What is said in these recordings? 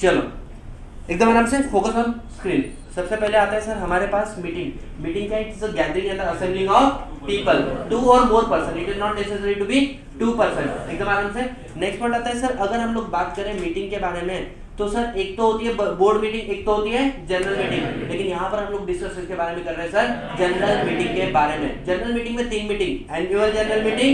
चलो एकदम आराम से फोकस ऑन स्क्रीन। सबसे पहले आता है सर हमारे पास मीटिंग क्या है? It's a gathering and assembling of people, 2 और more person, it is not necessary to be 2 person. एकदम आराम से। नेक्स्ट पॉइंट आता है सर अगर हम लोग बात करें मीटिंग के बारे में तो सर एक तो होती है बोर्ड मीटिंग, एक तो होती है जनरल मीटिंग, लेकिन यहाँ पर हम लोग डिस्कस इसके बारे में कर रहे हैं सर जनरल मीटिंग के बारे में। जनरल मीटिंग में 3 meeting, annual general meeting,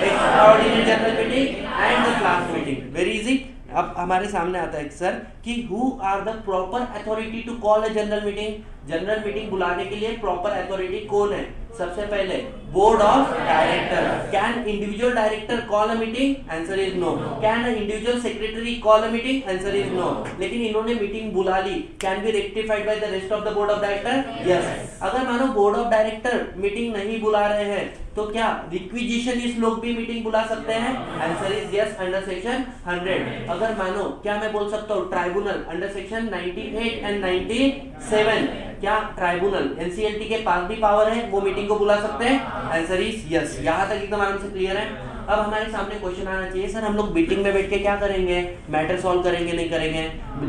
extraordinary general meeting and the class meeting. Very easy. अब हमारे सामने आता है सर कि who are the proper authority to call a general meeting. General meeting बुलाने के लिए प्रॉपर अथॉरिटी कौन है? सबसे पहले board of director. Can individual director call a meeting? Answer is no. Can individual secretary call a meeting? Answer is no. लेकिन इन्होंने meeting बुला ली, can be rectified by the rest of the board of director? Yes. अगर मानो board of director meeting नहीं बुला रहे हैं तो क्या रिक्विजिशनिस्ट लोग भी मीटिंग बुला सकते हैं? Answer is yes under section 100। अगर मानो क्या मैं बोल सकता हूँ ट्राइब्यूनल अंडर सेक्शन 98 एंड 97, क्या ट्राइब्यूनल एनसीएलटी के पास भी पावर है, वो मीटिंग को बुला सकते हैं? Answer is yes. यहाँ तक एकदम आराम से क्लियर है। अब हमारे सामने क्वेश्चन आना चाहिए सर हम लोग मीटिंग में बैठ के क्या करेंगे? मैटर सॉल्व करेंगे नहीं करेंगे?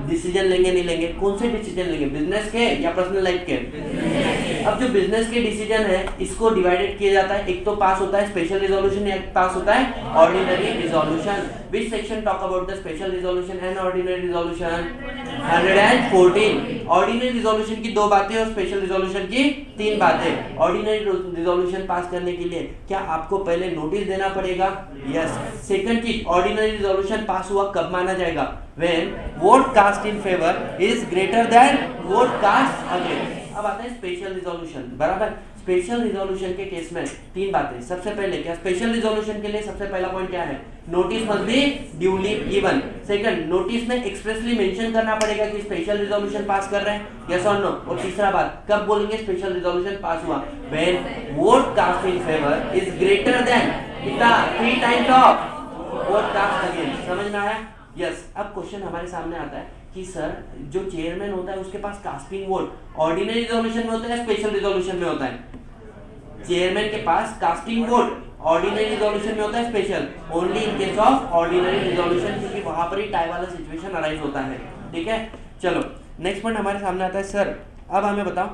डिसीजन लेंगे नहीं लेंगे? कौन से डिसीजन लेंगे, बिजनेस के या पर्सनल लाइफ के? अब जो बिजनेस के डिसीजन है इसको डिवाइडेड किया जाता है, एक तो पास होता है स्पेशल रिजोल्यूशन, एक पास होता है ordinary resolution. Which section talk about the special resolution and ordinary resolution? 114। Ordinary resolution की 2 बातें और स्पेशल रिजोल्यूशन की 3 बातें। ऑर्डिनरी रिजोल्यूशन पास करने के लिए क्या आपको पहले नोटिस देना पड़ेगा? यस। सेकंड चीज, ऑर्डिनरी रिजोल्यूशन पास हुआ कब माना जाएगा? When vote cast in favour is greater than vote cast against. अब आता है स्पेशल रिजोल्यूशन, बराबर। स्पेशल रिजोल्यूशन के केस में 3 बातें। सबसे पहले क्या स्पेशल रिजोल्यूशन के लिए सबसे पहला पॉइंट क्या है? Notice must be duly given. Second, notice में एक्सप्रेसली मेंशन करना पड़ेगा कि स्पेशल रिजोल्यूशन पास कर रहे हैं, यस और नो। और तीसरा बात, कब बोलेंगे स्पेशल रिजोल्यूशन पास हुआ? When vote cast in favour is greater than कितना? 3 times of vote cast against. समझ में आया? यस। अब क्वेश्चन हमारे सामने आता है कि सर जो चेयरमैन होता है उसके पास कास्टिंग वोट ऑर्डिनरी रिजोल्यूशन में होता है या स्पेशल रिजोल्यूशन में होता है? चेयरमैन के पास कास्टिंग वोट ऑर्डिनरी रिजोल्यूशन में होता है, special only in case of ordinary resolution, क्योंकि वहां पर ही टाई वाला सिचुएशन अराइज होता है। ठीक है, चलो नेक्स्ट पॉइंट हमारे सामने आता है सर अब हमें बताओ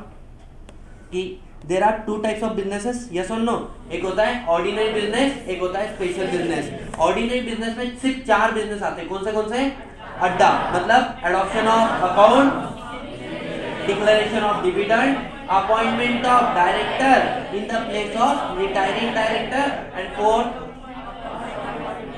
कि there are 2 types of businesses, yes और नो। एक होता है ऑर्डिनरी बिजनेस, एक होता है स्पेशल बिजनेस। ऑर्डिनरी बिजनेस में सिर्फ 4 बिजनेस आते हैं। कौन से? अड्डा मतलब adoption of account, declaration of dividend, appointment of director in the place of retiring director, and 4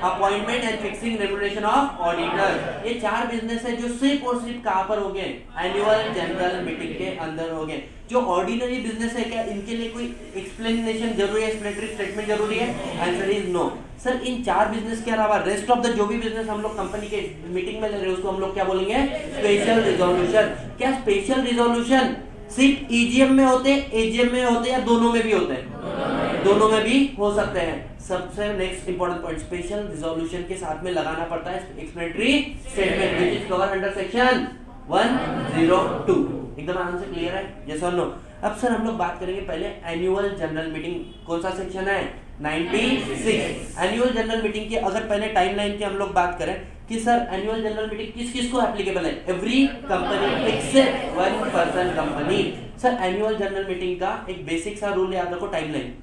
appointment and fixing remuneration of auditor. ये 4 बिजनेस है जो सिर्फ और सिर्फ कहां पर होंगे? एनुअल जनरल मीटिंग के अंदर होंगे। जो ऑर्डिनरी बिजनेस है क्या इनके लिए कोई एक्सप्लेनेशन जरूरी है, एक्सप्लेनेटरी स्टेटमेंट जरूरी है? Answer is no. सर इन 4 बिजनेस के अलावा रेस्ट ऑफ द जो भी बिजनेस हम लोग कंपनी के मीटिंग में ले रहे हैं उसको हम लोग क्या बोलेंगे? Special resolution. क्या स्पेशल रिजोल्यूशन सिर्फ ईजीएम में होते हैं, एजीएम में होते हैं या दोनों में भी होते हैं? दोनों में भी हो सकते हैं। सबसे next important point, special resolution के साथ में लगाना पड़ता है explanatory statement which is cover under section 102। एकदम आराम से क्लियर है, यस और नो। अब सर हम लोग बात करेंगे पहले एनुअल जनरल मीटिंग। कौन सा सेक्शन है? 96। एनुअल जनरल मीटिंग की अगर पहले टाइमलाइन की हम लोग बात करें कि सर एनुअल जनरल मीटिंग किस किस को एप्लीकेबल है? Every company except 1 person company. Sir annual general meeting का एक बेसिक सा रूल याद रखो, टाइमलाइन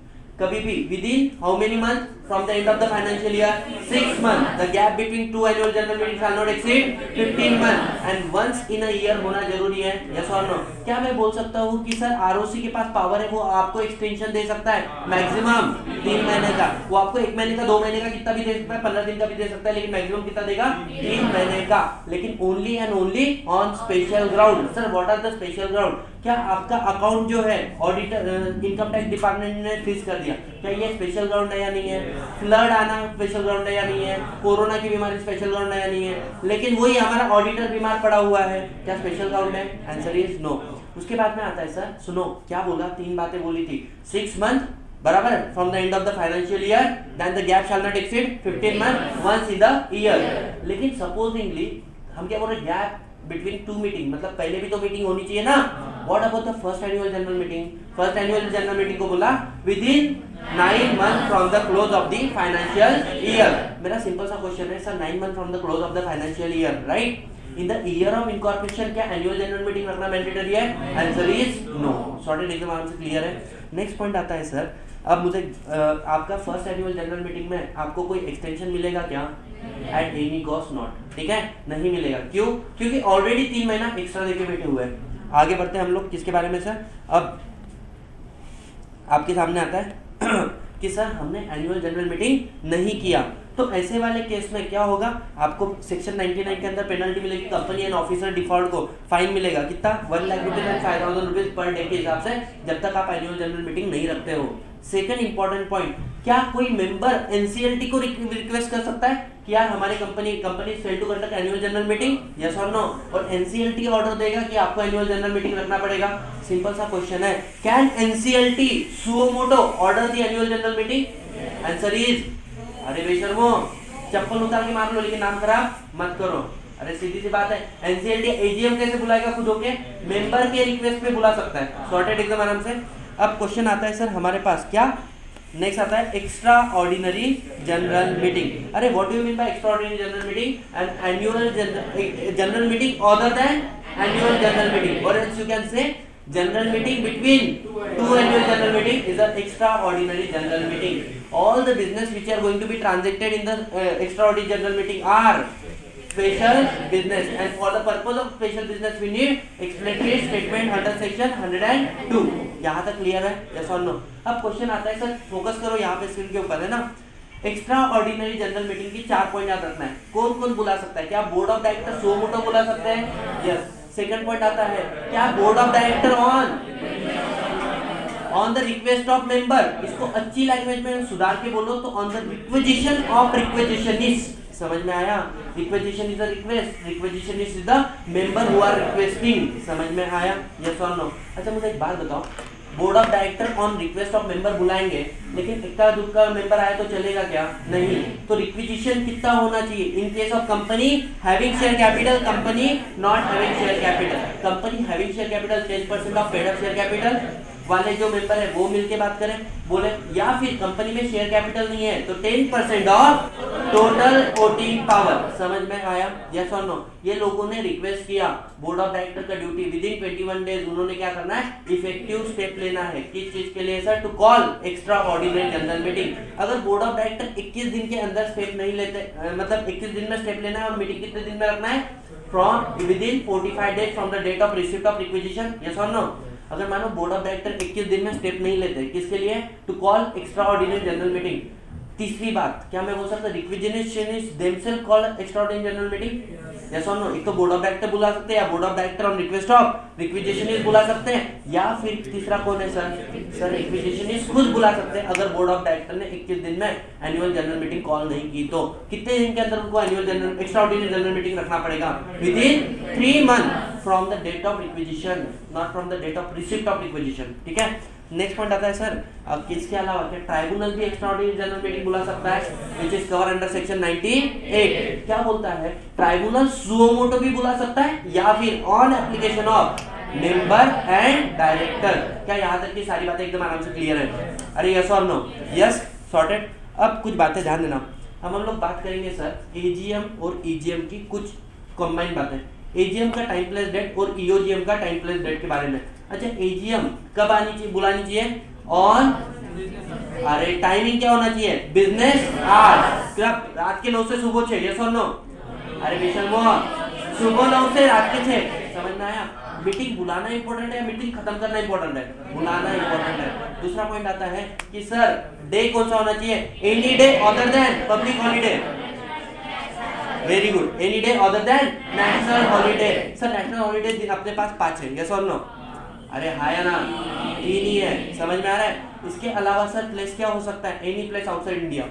कभी भी within how many month from the end of the financial year? 6 month. The gap between 2 annual general meeting shall not exceed 15 month and once in a year होना जरूरी है, yes और no. क्या मैं बोल सकता हूँ कि सर आरओसी के पास पावर है, वो आपको एक्सटेंशन दे सकता है मैक्सिमम 3 महीने का? वो आपको 1 महीने का, 2 महीने का कितना भी दे सकता है, 15 दिन का भी दे सकता है, लेकिन मैक्सिमम कितना देगा? 3 महीने का। लेकिन only and only on special ground. Sir what are the special ground? क्या आपका अकाउंट जो है ऑडिटर इनकम टैक्स डिपार्टमेंट ने फ्रीज कर दिया, क्या ये स्पेशल ग्राउंड है या नहीं है? फ्लड आना स्पेशल ग्राउंड है या नहीं है? कोरोना की बीमारी स्पेशल ग्राउंड है या नहीं है? लेकिन वही हमारा ऑडिटर बीमार पड़ा हुआ है, क्या स्पेशल ग्राउंड है? Answer is no. उसके बाद में आता है सर सुनो क्या बोला, 3 बातें बोली थी। 6 मंथ बराबर from the end of the financial year, then the gap shall not exceed 15 month once in the year. लेकिन सपोजिंगली हम क्या बोल रहे हैं? गैप बिटवीन 2 मीटिंग, मतलब पहले भी तो मीटिंग होनी चाहिए ना। What about the first annual general meeting? First annual general meeting को बोला within 9 month from the close of the financial year. मेरा सिंपल सा क्वेश्चन है sir 9 month from the close of the financial year, right? In the year of incorporation क्या annual general meeting रखना mandatory है? Answer is no. Sorted एकदम आराम से clear है। नेक्स्ट पॉइंट आता है सर, अब मुझे आपका फर्स्ट एनुअल जनरल मीटिंग में आपको कोई एक्सटेंशन मिलेगा क्या? एट एनी कॉस्ट नॉट, ठीक है, नहीं मिलेगा। क्यों? क्योंकि ऑलरेडी 3 महीना एक्स्ट्रा देके बैठे हुए हैं। आगे बढ़ते हैं हम लोग किसके बारे में सर, अब आपके सामने आता है कि सर हमने एनुअल जनरल मीटिंग नहीं किया, तो ऐसे वाले केस में क्या होगा, आपको सेक्शन 99 के अंदर पेनल्टी मिलेगी, कंपनी एंड ऑफिसर डिफॉल्ट को फाइन मिलेगा कितना? 1 lakh rupees and 5,000 rupees per day के हिसाब से, जब तक आप एनुअल जनरल मीटिंग नहीं रखते हो। सेकंड इंपॉर्टेंट पॉइंट, क्या कोई मेंबर एनसीएलटी को रिक्वेस्ट कर सकता है कि यार हमारी company fail to conduct annual general meeting, yes और नो, और एनसीएलटी ऑर्डर देगा कि आपको एनुअल जनरल मीटिंग रखना पड़ेगा? सिंपल सा क्वेश्चन है, can NCLT suo motu order the annual general meeting? Answer is, अरे बेशर्मो चप्पल उतार के मार लो लेकिन नाम खराब मत करो। अरे सीधी सी बात है, एनसीएलटी एजीएम कैसे बुलाएगा खुद होके? मेंबर के रिक्वेस्ट पे बुला सकता है। सॉर्टेड एकदम आराम से। अब क्वेश्चन आता है सर हमारे पास क्या, नेक्स्ट आता है एक्स्ट्रा ऑर्डिनरी जनरल मीटिंग। अरे what do you mean by extra ordinary general meeting? An annual general meeting other than annual general meeting, और else you can say general meeting between 2 annual general meeting is an extraordinary general meeting. All the business which are going to be transacted in the extraordinary general meeting are special business, and for the purpose of special business we need explanatory statement under section 102. यहाँ तक clear है? yes or no? अब question आता है sir, focus करो यहाँ पे screen के ऊपर है ना, एक्स्ट्रा ऑर्डिनरी जनरल मीटिंग की 4 पॉइंट याद रखना है। कौन कौन बुला सकता है? क्या board of director suo motu बुला सकते हैं? यस। सेकंड पॉइंट आता है, क्या board of director on the request of member, इसको अच्छी लैंग्वेज में सुधार के बोलो तो on the requisition of requisitionist. समझ में आया? Requisition is a request, requisitionist is the member who are requesting. समझ में आया? यस और नो? अच्छा मुझे एक बात बताओ, board of director on request of member बुलाएंगे, लेकिन इक्का दुक्का मेंबर आया तो चलेगा क्या? नहीं। तो रिक्विजिशन कितना होना चाहिए? इन case of company having share capital, company not having share capital, company having share capital 10% of paid up share capital वाले जो मेंबर है वो मिलके बात करें बोले, या फिर कंपनी में शेयर कैपिटल नहीं है तो 10% ऑफ टोटल वोटिंग पावर। समझ में आया? यस और नो? ये लोगों ने रिक्वेस्ट किया, बोर्ड ऑफ डायरेक्टर का ड्यूटी विद इन 21 डेज उन्होंने क्या करना है? इफेक्टिव स्टेप लेना है। किस चीज के लिए sir? To call extra ordinary general meeting. अगर बोर्ड ऑफ डायरेक्टर 21 दिन के अंदर स्टेप नहीं लेते, मतलब 21 दिन में स्टेप लेना है और मीटिंग कितने दिन में रखना है? From within 45 days from the date of receipt of requisition. Yes और नो? अगर मानो बोर्ड ऑफ डायरेक्टर 21 दिन में स्टेप नहीं लेते, किसके लिए? To call extra ordinary general meeting. तीसरी बात, क्या मैं बोल सकता requisitionist themself call extra ordinary general meeting? Yes और नो? एक तो बोर्ड ऑफ डायरेक्टर बुला सकते हैं, या board of director on request of requisitionist बुला सकते हैं, या फिर तीसरा कौन है सर? सर रिक्विजिशनिस्ट खुद बुला सकते हैं अगर बोर्ड ऑफ डायरेक्टर ने 21 दिन में एनुअल जनरल मीटिंग कॉल नहीं की तो। कितने दिन के अंदर उनको annual general extra ordinary general meeting रखना पड़ेगा? Within 3 month from the date of requisition, not from the date of receipt of requisition. ठीक है। नेक्स्ट पॉइंट आता है सर, अब किसके अलावा क्या ट्राइब्यूनल भी एक्स्ट्राऑर्डिनरी जनरल मीटिंग बुला सकता है, which is cover under section 98। क्या बोलता है? ट्राइब्यूनल सुओ मोटो भी बुला सकता है या फिर on application of member and director. क्या यहाँ तक की सारी बातें एकदम आराम से क्लियर है? अरे यस और नो? Yes, sorted. अब कुछ बातें ध्यान देना, हम लोग बात करेंगे सर एजीएम और ईजीएम की कुछ कंबाइन बातें, एजीएम का टाइम प्लेस डेट और ईओजीएम का टाइम प्लेस डेट के बारे में। अच्छा, एजीएम कब आनी चाहिए, बुलानी चाहिए? ऑन, अरे टाइमिंग क्या होना चाहिए? Business hours. कब? रात के 9 से सुबह 6। यस और नो? अरे बेशर्मो, सुबह 9 से रात के 6। समझ में आया? मीटिंग बुलाना इंपॉर्टेंट है, मीटिंग खत्म करना इंपॉर्टेंट है? बुलाना इंपॉर्टेंट है। दूसरा पॉइंट आता है कि सर डे कौन सा होना चाहिए? Any day other than public holiday. Very good, any day other than national holiday. Sir national holiday दिन अपने पास 5 है। यस और नो? अरे हाँ या ना? 3 ही है। समझ में आ रहा है? इसके अलावा सर प्लेस क्या हो सकता है? Any place outside India.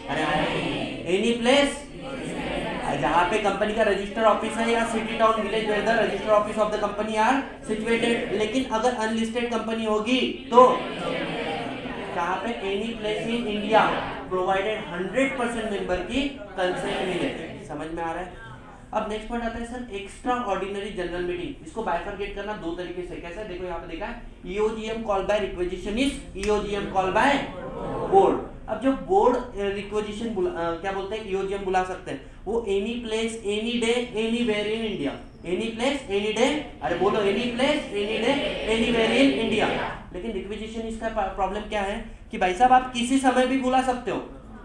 अरे हाँ, एनी प्लेस जहाँ पे कंपनी का रजिस्टर ऑफिस है या city town village where the register office of the company are situated. लेकिन अगर अनलिस्टेड कंपनी होगी तो जहाँ पे any place in India provided 100% member की कंसेंट मिले। समझ में आ रहा है? अब नेक्स्ट पॉइंट आता है sir extra ordinary general meeting. इसको बाइफरकेट करना 2 तरीके से। कैसे? देखो यहाँ पे देखा है, EOGM call by requisitionist, EOGM call by board. अब जो बोर्ड रिक्विजिशन क्या बोलते हैं, ईओजीएम बुला सकते हैं, वो any place any day anywhere in India, any place any day, अरे बोलो any place any day anywhere in India. लेकिन रिक्विजिशन इसका प्रॉब्लम क्या है कि भाई साहब आप किसी समय भी बुला सकते हो,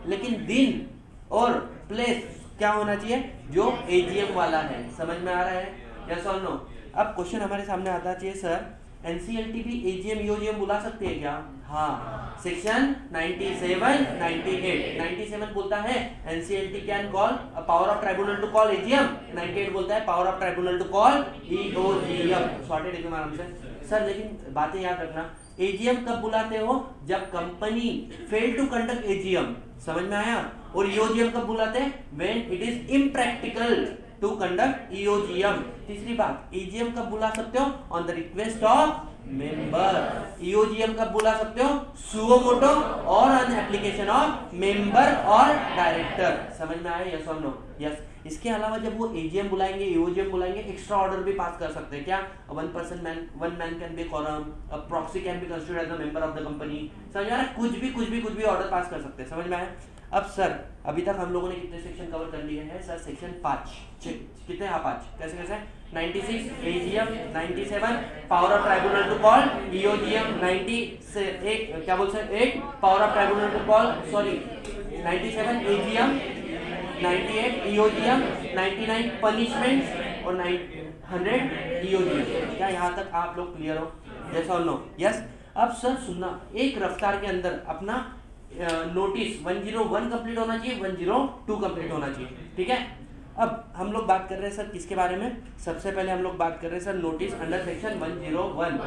लेकिन दिन और प्लेस क्या होना चाहिए जो एजीएम वाला है। समझ में आ रहा है, यस और नो? अब क्वेश्चन हमारे सामने आता चाहिए सर एनसीएलटी भी एजीएम ईओजीएम बुला सकती है क्या? हाँ, सेक्शन 97 97 बोलता है NCLT can call power of tribunal to call AGM, 98 बोलता है power of tribunal to call EOGM. Sorted एकदम आराम से सर। लेकिन बातें याद रखना, एजीएम कब बुलाते हो? जब company fail to conduct AGM. समझ में आया? और ईओजीएम कब बुलाते हैं? When it is impractical to conduct EOGM. तीसरी बात, ईजीएम कब बुला सकते हो? On the request of member. EOGM कब बुला सकते हो? सुओ मोटो और ऑन एप्लीकेशन ऑफ मेंबर और डायरेक्टर। समझ में आया, यस और नो? यस। इसके अलावा जब वो एजीएम बुलाएंगे, ईओजीएम बुलाएंगे, एक्स्ट्रा ऑर्डर भी पास कर सकते हैं क्या? One man can be quorum, a proxy can be considered as a member of the company. समझ में आ रहा है? कुछ भी ऑर्डर पास कर सकते हैं। समझ में आया? अब सर अभी तक हम लोगों ने कितने सेक्शन कवर कर लिए हैं सर? सेक्शन 5 कितने? हाँ 5। कैसे कैसे? 96 AGM, 97 power of tribunal to call EOGM, 90 से एक क्या बोलते हैं 8 power of tribunal to call 97 AGM, 98 EOGM, 99 punishment और 100 ईओजीएम। क्या यहाँ तक आप लोग क्लियर हो? यस और नो? यस। अब सर सुनना, एक रफ्तार के अंदर अपना नोटिस 101 कंप्लीट होना चाहिए, 102 कंप्लीट होना चाहिए। ठीक है। अब हम लोग बात कर रहे हैं सर किसके बारे में? सबसे पहले हम लोग बात कर रहे हैं sir notice under section 101।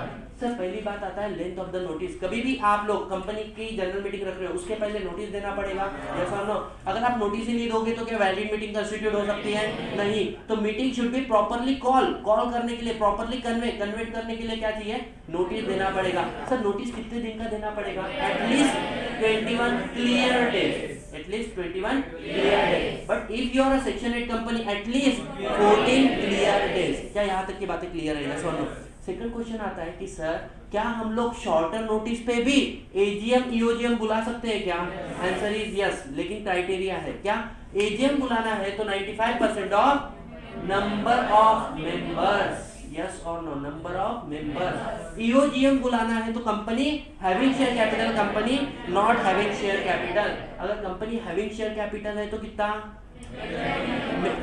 Sir पहली बात आता है लेंथ ऑफ द नोटिस। कभी भी आप लोग कंपनी की जनरल मीटिंग रख रहे हो उसके पहले नोटिस देना पड़ेगा, यस और नो? अगर आप नोटिस ही नहीं दोगे तो क्या वैलिड मीटिंग कंस्टिट्यूट हो सकती है? नहीं। तो meeting should be properly call करने के लिए, प्रॉपर्ली कन्वेट करने के लिए क्या चाहिए? नोटिस देना पड़ेगा। सर नोटिस कितने दिन का देना पड़ेगा? At least 21 clear days, at least 21 clear days. But if you are a section 8 company at least 14 clear days. क्या यहाँ तक की बातें क्लियर है? यस और नो? सेकंड क्वेश्चन आता है कि सर क्या हम लोग शॉर्टर नोटिस पे भी एजीएम ईओजीएम बुला सकते हैं क्या? आंसर इज यस, लेकिन क्राइटेरिया है क्या? एजीएम बुलाना है तो 95% of number of members, yes और no? Number of members. EOGM बुलाना है तो company having share capital, company not having share capital. अगर कंपनी हैविंग शेयर कैपिटल है तो कितना?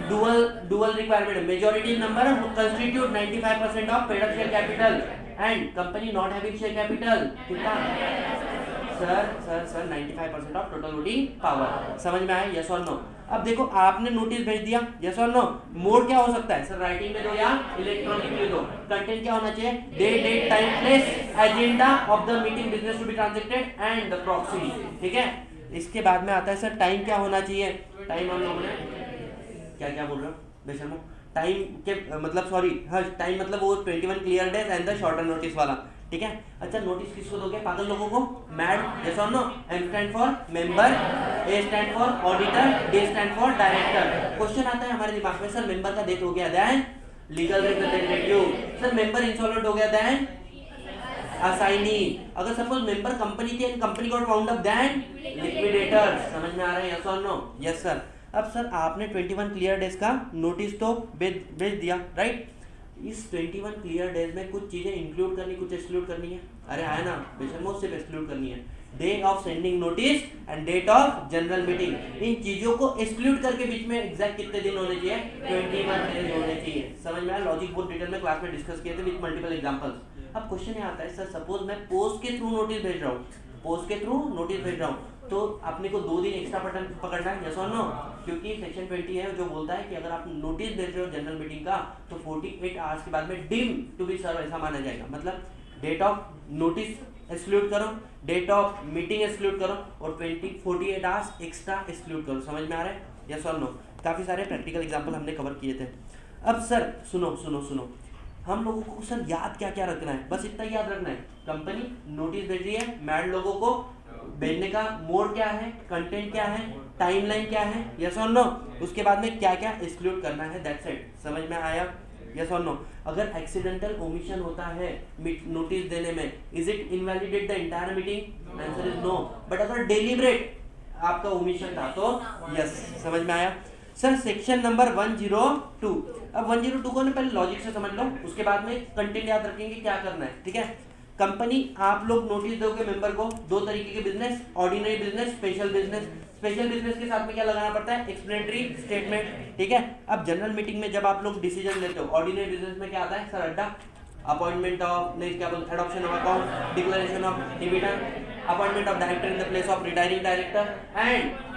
Dual requirement, majority number constitute 95% of paid up share capital and company not having share capital कितना? Sir 95% of total voting power. समझ में आया, yes और no? अब देखो आपने नोटिस भेज दिया, यस और नो? मोड क्या हो सकता है सर? राइटिंग में दो या इलेक्ट्रॉनिक में दो। कंटेंट क्या होना चाहिए? Date time place agenda of the meeting, business to be transacted and the proxy. ठीक है। इसके बाद में आता है सर टाइम क्या होना चाहिए? टाइम हम लोगों ने क्या बोल रहे हो बेशर्मो? टाइम के मतलब सॉरी, हाँ टाइम मतलब वो 21 clear days and the shorter notice वाला। ठीक है। अच्छा नोटिस किसको दोगे? पागल लोगों को? मैड, यस और no? M stand for member, A stand for auditor, D stand for director. Question आता है हमारे दिमाग में सर मेंबर का डेथ हो गया then legal representative. Sir member insolvent हो गया देन असाइनी। अगर सपोज मेंबर कंपनी थी and company got wound up then liquidator. समझ में आ रहा है, यस और नो? Yes sir. अब सर आपने 21 क्लियर डेज का नोटिस तो भेज दिया, राइट? इस 21 क्लियर डेज में कुछ चीजें इंक्लूड करनी, कुछ एक्सक्लूड करनी है। अरे आया ना बेशर्मो, सिर्फ एक्सक्लूड करनी है। Day of sending notice and date of general meeting, इन चीजों को एक्सक्लूड करके बीच में एग्जैक्ट कितने दिन होने चाहिए? 21 डेज होने चाहिए। समझ में आया? लॉजिक बहुत डिटेल में क्लास में डिस्कस किए थे विद मल्टीपल एग्जांपल्स। अब क्वेश्चन ये आता है सर सपोज मैं पोस्ट के थ्रू नोटिस भेज रहा हूँ, पोस्ट के थ्रू नोटिस भेज रहा हूँ, तो आपने को 2 दिन एक्स्ट्रा पकड़ना है, यस और नो? क्योंकि सेक्शन 20 है जो बोलता है कि अगर आप नोटिस भेज रहे हो जनरल मीटिंग का तो 48 आवर्स के बाद में डीम टू बी सर्व ऐसा माना जाएगा। मतलब डेट ऑफ नोटिस एक्सक्लूड करो, डेट ऑफ मीटिंग एक्सक्लूड करो और 48 आवर्स एक्स्ट्रा एक्सक्लूड करो। समझ में आ रहा है, यस और नो? काफी सारे प्रैक्टिकल एग्जाम्पल हमने कवर किए थे। अब सर सुनो, हम लोगों को सर याद क्या क्या रखना है? बस इतना याद रखना है, कंपनी नोटिस भेज रही है, मैड लोगों को भेजने का मोड क्या है, कंटेंट क्या है, टाइमलाइन क्या है, यस और नो? उसके बाद में क्या क्या एक्सक्लूड करना है, दैट्स इट। समझ में आया, यस और नो? अगर एक्सीडेंटल ओमिशन होता है नोटिस देने में, is it invalidate the entire meeting? Answer is no. But अगर डेलिब्रेट आपका ओमिशन था तो यस। समझ में आया? Sir section number 102। अब 102 को ना पहले लॉजिक से समझ लो, उसके बाद में कंटेंट याद रखेंगे क्या करना है, ठीक है। कंपनी, आप लोग नोटिस दोगे मेंबर को, दो तरीके के business, ordinary business, special business. Special business के साथ में क्या लगाना पड़ता है, एक्सप्लेनेटरी स्टेटमेंट, ठीक है। अब जनरल मीटिंग में जब आप लोग डिसीजन लेते हो, ऑर्डिनरी बिजनेस में क्या आता है सर, अड्डा, अपॉइंटमेंट ऑफ, नहीं क्या बोलते, adoption of account, declaration of dividend, appointment of director in the place of retiring director, and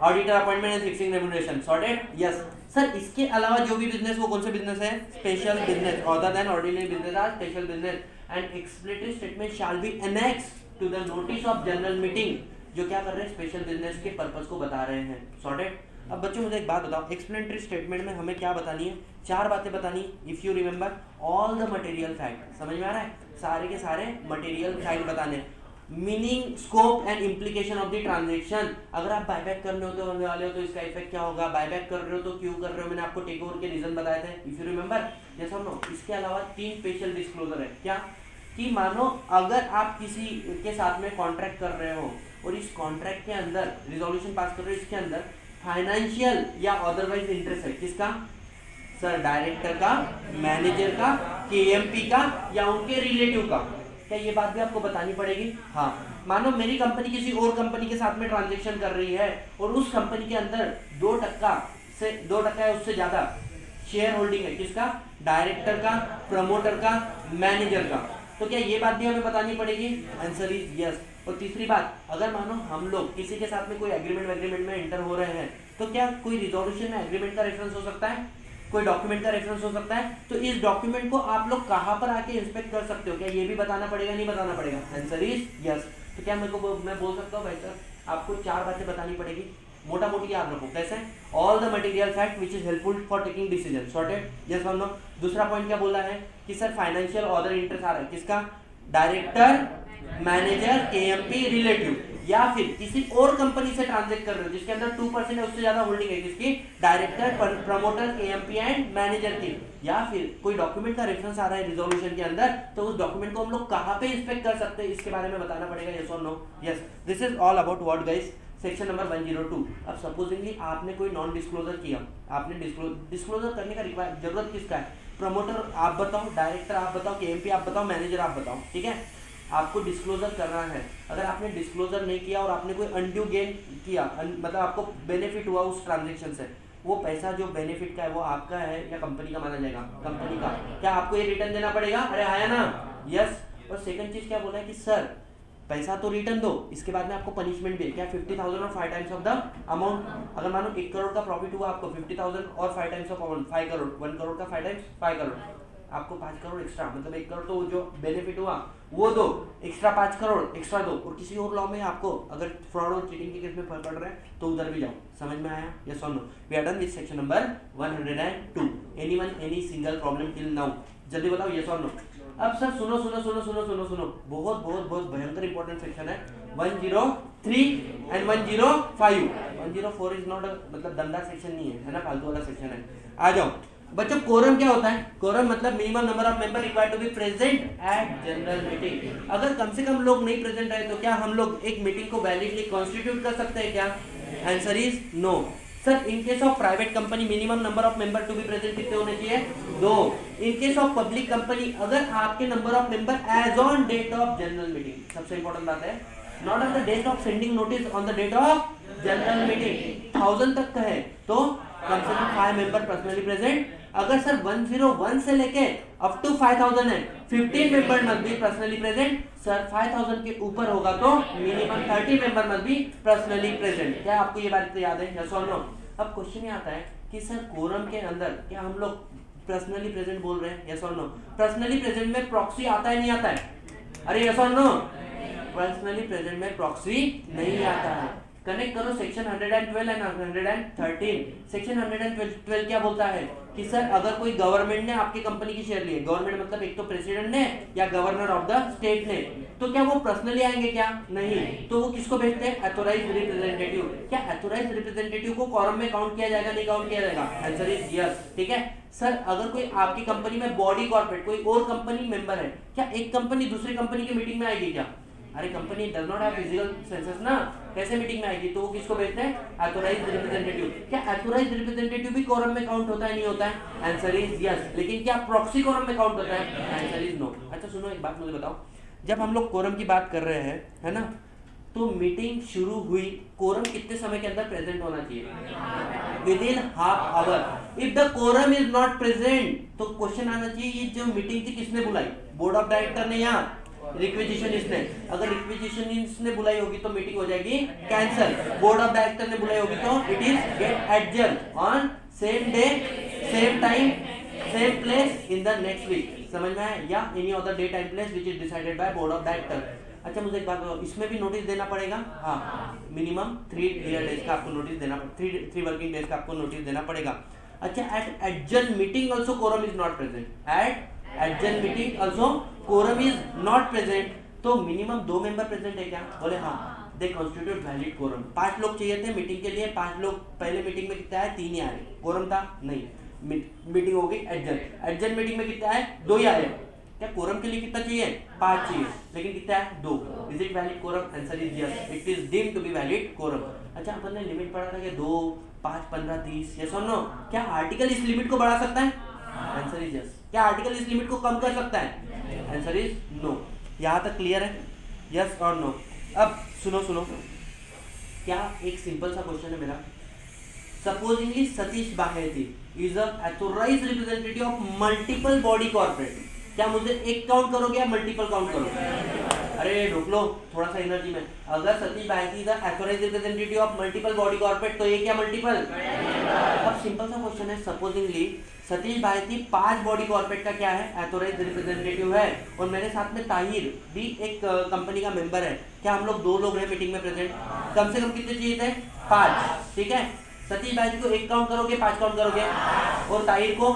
auditor appointment and fixing remuneration. Sorted? Yes sir. इसके अलावा जो भी बिजनेस, वो कौन से बिजनेस है, special business, other than ordinary business are special business, and explanatory statement shall be annexed to the notice of general meeting, जो क्या कर रहे हैं, स्पेशल बिजनेस के पर्पस को बता रहे हैं। सॉर्टेड? अब बच्चों मुझे एक बात बताओ, एक्सप्लेनेटरी स्टेटमेंट में हमें क्या बतानी है, चार बातें बतानी है। If you remember all the material fact, समझ में आ रहा है, सारे के सारे मटेरियल फैक्ट बताने, meaning, scope and implication of the transaction. अगर आप बायबैक करने होने वाले हो तो इसका इफेक्ट क्या होगा, बायबैक कर रहे हो तो क्यों कर रहे हो, मैंने आपको टेक ओवर के रीजन बताए थे, इफ यू रिमेंबर। यस और नो। इसके अलावा तीन स्पेशल डिस्क्लोजर है, क्या कि मानो अगर आप किसी के साथ में कॉन्ट्रैक्ट कर रहे हो और इस कॉन्ट्रैक्ट के अंदर रिजोल्यूशन पास कर रहे हो, इसके अंदर फाइनेंशियल या अदरवाइज इंटरेस्ट है, किसका सर, डायरेक्टर का, मैनेजर का, केएमपी का, या उनके रिलेटिव का। क्या ये बात भी आपको बतानी पड़ेगी? हाँ। मानो मेरी कंपनी किसी और कंपनी के साथ में ट्रांजैक्शन कर रही है और उस कंपनी के अंदर 2% या उससे ज्यादा शेयर होल्डिंग है, किसका, डायरेक्टर का, प्रमोटर का, मैनेजर का। तो क्या ये बात भी हमें बतानी पड़ेगी? Answer is yes. और तीसरी बात, अगर मानो हम लोग किसी के साथ में कोई एग्रीमेंट में एंटर हो रहे हैं, तो क्या कोई रिजोल्यूशन में एग्रीमेंट का रेफरेंस हो सकता है, कोई डॉक्यूमेंट का रेफरेंस हो सकता है, तो इस डॉक्यूमेंट को आप लोग कहां पर आके इंस्पेक्ट कर सकते हो, क्या ये भी बताना पड़ेगा, नहीं बताना पड़ेगा? Answer is yes. तो क्या मैं बोल सकता हूँ भाई सर, आपको चार बातें बतानी पड़ेगी, मोटा मोटी याद रखो, कैसे, all the material fact which is helpful for taking decision. Sorted? Yes और नो। दूसरा पॉइंट क्या बोला है कि सर फाइनेंशियल ऑर्डर इंटरेस्ट आ रहा है, किसका, डायरेक्टर, मैनेजर, केएमपी, रिलेटिव, या फिर किसी और कंपनी से ट्रांजैक्ट कर रहे हो जिसके अंदर 2% है, उससे ज्यादा होल्डिंग है, किसकी, director, promoter, KMP and manager की, या फिर कोई डॉक्यूमेंट का रेफरेंस आ रहा है रिजोल्यूशन के अंदर, तो उस डॉक्यूमेंट को हम लोग कहां पे इंस्पेक्ट कर सकते हैं, इसके बारे में बताना पड़ेगा। यस और no? Yes. This is all about what guys, section number 102। अब सपोजिंगली आपने कोई नॉन डिस्क्लोजर किया, आपने डिस्क्लोजर करने का जरूरत किसका है, प्रमोटर आप बताओ, डायरेक्टर आप बताओ, केएमपी आप बताओ, मैनेजर आप बताओ, ठीक है। आपको डिस्क्लोजर करना है। अगर आपने डिस्क्लोजर नहीं किया और आपने कोई अनड्यू गेन किया, मतलब आपको बेनिफिट हुआ उस ट्रांजैक्शन से, वो पैसा जो बेनिफिट का है वो आपका है या कंपनी का माना जाएगा, कंपनी का, क्या आपको ये रिटर्न देना पड़ेगा? अरे आया ना, यस। और सेकंड चीज क्या बोला है कि सर पैसा तो रिटर्न दो, इसके बाद में आपको पनिशमेंट भी है, क्या 50,000 और 5 टाइम्स ऑफ द अमाउंट। अगर मानो 1 करोड़ का प्रॉफिट हुआ, आपको 50,000 और 5 times of amount, 5 crore, 1 crore का 5 टाइम्स 5 करोड़, आपको 5 करोड़ एक्स्ट्रा, मतलब 1 करोड़ तो जो बेनिफिट हुआ वो दो, एक्स्ट्रा 5 करोड़ एक्स्ट्रा दो। और किसी और लॉ में आपको अगर फ्रॉड और चीटिंग के केस में पड़ रहा है तो उधर भी जाओ। समझ में आया? यस और no? We are done with section number 102। Anyone any single problem till now? जल्दी बताओ, यस और नो? अब सर सुनो, बहुत बहुत बहुत भयंकर इंपॉर्टेंट सेक्शन है 103 एंड 105। 104 इज नॉट मतलब दमदार सेक्शन नहीं है ना, फालतू वाला सेक्शन है। आ जाओ बच्चों, कोरम क्या होता है? कोरम मतलब minimum number of member required to be present at general meeting. अगर कम से कम लोग नहीं प्रेजेंट रहे तो क्या हम लोग एक मीटिंग को वैलिडली कॉन्स्टिट्यूट कर सकते हैं क्या? Answer is no. Sir in case of private company minimum number of member to be present कितने होने चाहिए? 2। In case of public company अगर आपके number of member as on date of general meeting, सबसे इंपॉर्टेंट बात है, not on the date of sending notice, on the date of general meeting 1000 तक का है तो कम से कम 5 मेंबर पर्सनली प्रेजेंट। अगर सर 101 से लेके अप टू 5000 है, 15 member must be personally present. Sir 5000 के ऊपर होगा तो minimum 30 member must be personally present. क्या आपको ये बात याद है? यस और नो? अब क्वेश्चन ये आता है कि सर कोरम के अंदर क्या हम लोग पर्सनली प्रेजेंट बोल रहे हैं? यस और नो? पर्सनली प्रेजेंट में प्रॉक्सी आता है नहीं आता है? अरे यस और नो? पर्सनली प्रेजेंट में प्रॉक्सी नहीं आता है। कनेक्ट करो सेक्शन 112 एंड 113। सेक्शन 112 क्या बोलता है कि सर अगर कोई गवर्नमेंट ने आपकी कंपनी की शेयर ली है, गवर्नमेंट मतलब एक तो प्रेसिडेंट ने या गवर्नर ऑफ द स्टेट ने, तो क्या वो पर्सनली आएंगे? क्या नहीं। तो वो किसको भेजते हैं? Authorised representative. क्या ऑथोराइज्ड रिप्रेजेंटेटिव को कोरम में काउंट किया जाएगा? नहीं काउंट किया जाएगा? Answer is yes. ठीक है सर, अगर कोई आपकी कंपनी में बॉडी कॉर्पोरेट कोई और कंपनी मेंबर है, क्या एक कंपनी दूसरी कंपनी की मीटिंग में आएगी क्या? अरे company does not have physical census ना, कैसे मीटिंग में आएगी? तो वो किसको भेजते हैं? Authorised representative. क्या ऑथोराइज्ड रिप्रेजेंटेटिव भी कोरम में काउंट होता है, नहीं होता है? Answer is yes. लेकिन क्या प्रॉक्सी कोरम में काउंट होता है? Answer is no. अच्छा सुनो, एक बात मुझे बताओ, जब हम लोग कोरम की बात कर रहे हैं, है ना, तो मीटिंग शुरू हुई, कोरम कितने समय के अंदर प्रेजेंट होना चाहिए? Within half hour. If the quorum is not present, तो क्वेश्चन आना चाहिए ये जो मीटिंग थी किसने बुलाई? बोर्ड ऑफ डायरेक्टर ने या रिक्विजिशन इसने? अगर रिक्विजिशन इसने बुलाई होगी तो मीटिंग हो जाएगी कैंसिल, बोर्ड ऑफ डायरेक्टर ने बुलाई होगी तो it is get adjourn on same day, same time, same place in the next week. समझ में आया? या any other day time place which is decided by board of director. अच्छा मुझे एक बात बताओ, इसमें भी नोटिस देना पड़ेगा? हाँ, मिनिमम 3 डेज का आपको नोटिस देना, 3 वर्किंग डेज का आपको नोटिस देना पड़ेगा। अच्छा, at adjourn meeting also quorum is not present, at adjourn meeting also quorum is not present, तो मिनिमम 2 मेंबर प्रेजेंट है क्या? बोले हाँ, दे कॉन्स्टिट्यूट वैलिड कोरम। 5 लोग चाहिए थे मीटिंग के लिए, 5 लोग पहले मीटिंग में कितना है? 3 ही आए, कोरम था नहीं, मीटिंग हो गई एडजर्न। एडजर्न मीटिंग में कितना है? 2 ही आए। क्या कोरम के लिए कितना चाहिए? 5 चाहिए, लेकिन कितना है? 2। Is it valid quorum? Answer is yes, it is deemed to be valid quorum. अच्छा, अपन ने लिमिट पढ़ा था कि 2, 5, 15, 30, यस और नो? क्या आर्टिकल इस लिमिट को बढ़ा सकता है? Answer is yes. क्या आर्टिकल इस लिमिट को कम कर सकता है? Answer is no. यहाँ तक क्लियर है? यस और नो? अब सुनो सुनो, क्या एक सिंपल सा क्वेश्चन है मेरा। Supposingly Satish Baheti is a authorized representative of multiple body corporate. क्या मुझे एक काउंट करोगे या मल्टीपल काउंट करोगे? अरे रोक लो थोड़ा सा एनर्जी में। अगर Satish Baheti is authorized representative of multiple body corporate, तो ये क्या मल्टीपल? अब सिंपल सा क्वेश्चन है, supposingly Satish Baheti 5 body corporate का क्या है? ऑथोराइज्ड रिप्रेजेंटेटिव है, और मेरे साथ में ताहिर भी एक कंपनी का मेंबर है। क्या हम लोग 2 लोग हैं मीटिंग में प्रेजेंट? कम से कम कितने चाहिए थे? 5, ठीक है। सतीश बाहेती को 1 काउंट करोगे, 5 काउंट करोगे, और ताहिर को,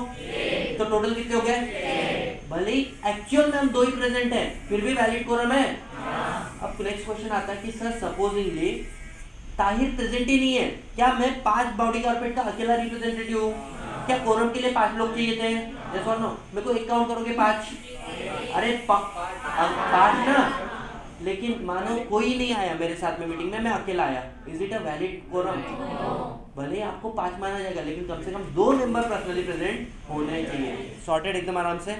तो टोटल कितने हो गए? भले ही एक्चुअल में हम 2 ही प्रेजेंट हैं, फिर भी वैलिड कोरम है। अब नेक्स्ट क्वेश्चन आता है कि सर सपोजिंगली ताहिर प्रेजेंट ही नहीं है, क्या मैं 5 बॉडी कॉर्पोरेट का अकेला रिप्रेजेंटेटिव हूँ? क्या कोरम के लिए 5 लोग चाहिए थे? यस और नो? मेरे को 1 काउंट करोगे 5? अरे 5 ना, लेकिन मानो कोई नहीं आया मेरे साथ में मीटिंग में, मैं अकेला आया, is it a valid quorum? भले ही आपको 5 माना जाएगा, लेकिन कम से कम 2 मेंबर पर्सनली प्रेजेंट होने चाहिए। सॉर्टेड एकदम आराम से?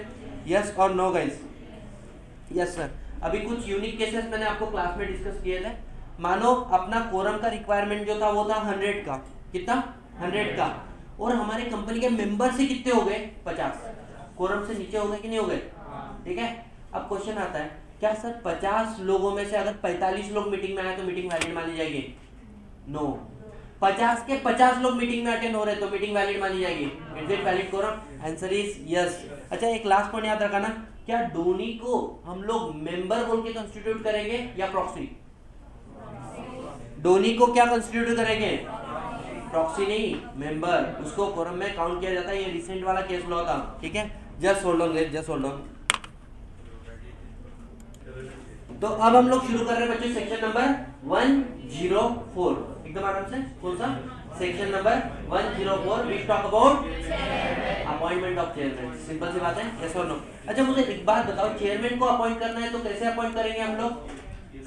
यस और नो गाइस? Yes sir. अभी कुछ यूनिक केसेस मैंने आपको क्लास में डिस्कस किए थे। मानो अपना कोरम का रिक्वायरमेंट जो था वो था 100 का, कितना? 100 का, और हमारे कंपनी के मेंबर से कितने हो गए? 50। कोरम से नीचे हो गए कि नहीं हो गए? ठीक है। अब क्वेश्चन आता है, क्या सर 50 लोगों में से अगर 45 लोग मीटिंग में आए तो मीटिंग वैलिड मानी जाएगी? नो। 50 के 50 लोग मीटिंग में अटेंड हो रहे तो मीटिंग वैलिड मानी जाएगी? Is it valid quorum? Answer is yes. अच्छा, एक लास्ट पॉइंट याद रखना, क्या डोनी को हम लोग मेंबर बोल के कंस्टिट्यूट करेंगे या प्रॉक्सी? डोनी को क्या कंस्टिट्यूट करेंगे? प्रॉक्सी नहीं, मेंबर। उसको कोरम में काउंट किया जाता है। ये रिसेंट वाला केस लॉ था, ठीक है। Just hold on, just hold on. तो अब हम लोग शुरू कर रहे हैं बच्चों सेक्शन नंबर 104, एकदम आराम से। कौन सा? Section number 104, we talk about appointment of chairman. Simple सी बात है, यस और नो? अच्छा मुझे एक बात बताओ, चेयरमैन को अपॉइंट करना है तो कैसे अपॉइंट करेंगे हम लोग?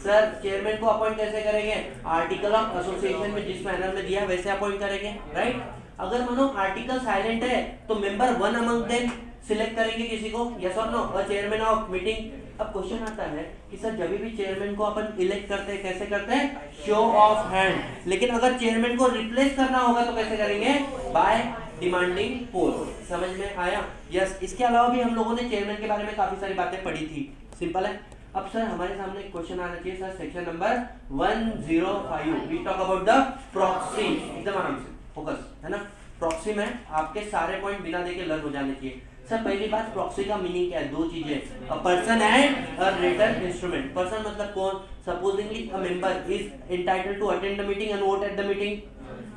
सर चेयरमैन को अपॉइंट कैसे करेंगे? आर्टिकल ऑफ एसोसिएशन में जिस मैनर में दिया है वैसे अपॉइंट करेंगे, राइट? अगर मानो आर्टिकल साइलेंट है तो मेंबर 1 अमंग देम सिलेक्ट करेंगे किसी को, यस और नो? और चेयरमैन ऑफ मीटिंग। अब क्वेश्चन आता है कि सर जब भी चेयरमैन को अपन इलेक्ट करते हैं कैसे करते हैं? Show of hand. लेकिन अगर चेयरमैन को रिप्लेस करना होगा तो कैसे करेंगे? बाय डिमांडिंग पोल। समझ में आया? यस। इसके अलावा भी हम लोगों ने चेयरमैन के बारे में काफी सारी बातें पढ़ी थी। सिंपल है। अब सर हमारे सामने एक क्वेश्चन आना चाहिए sir, section number 105, we talk about the proxy. एकदम आराम से फोकस, है ना? प्रॉक्सी में आपके सारे पॉइंट बिना देखे लर्न हो जाने चाहिए। सर पहली बात, प्रॉक्सी का मीनिंग क्या है? 2 चीजें, a person and a written instrument. Person मतलब कौन? Supposingly a member is entitled to attend the meeting and vote at the meeting.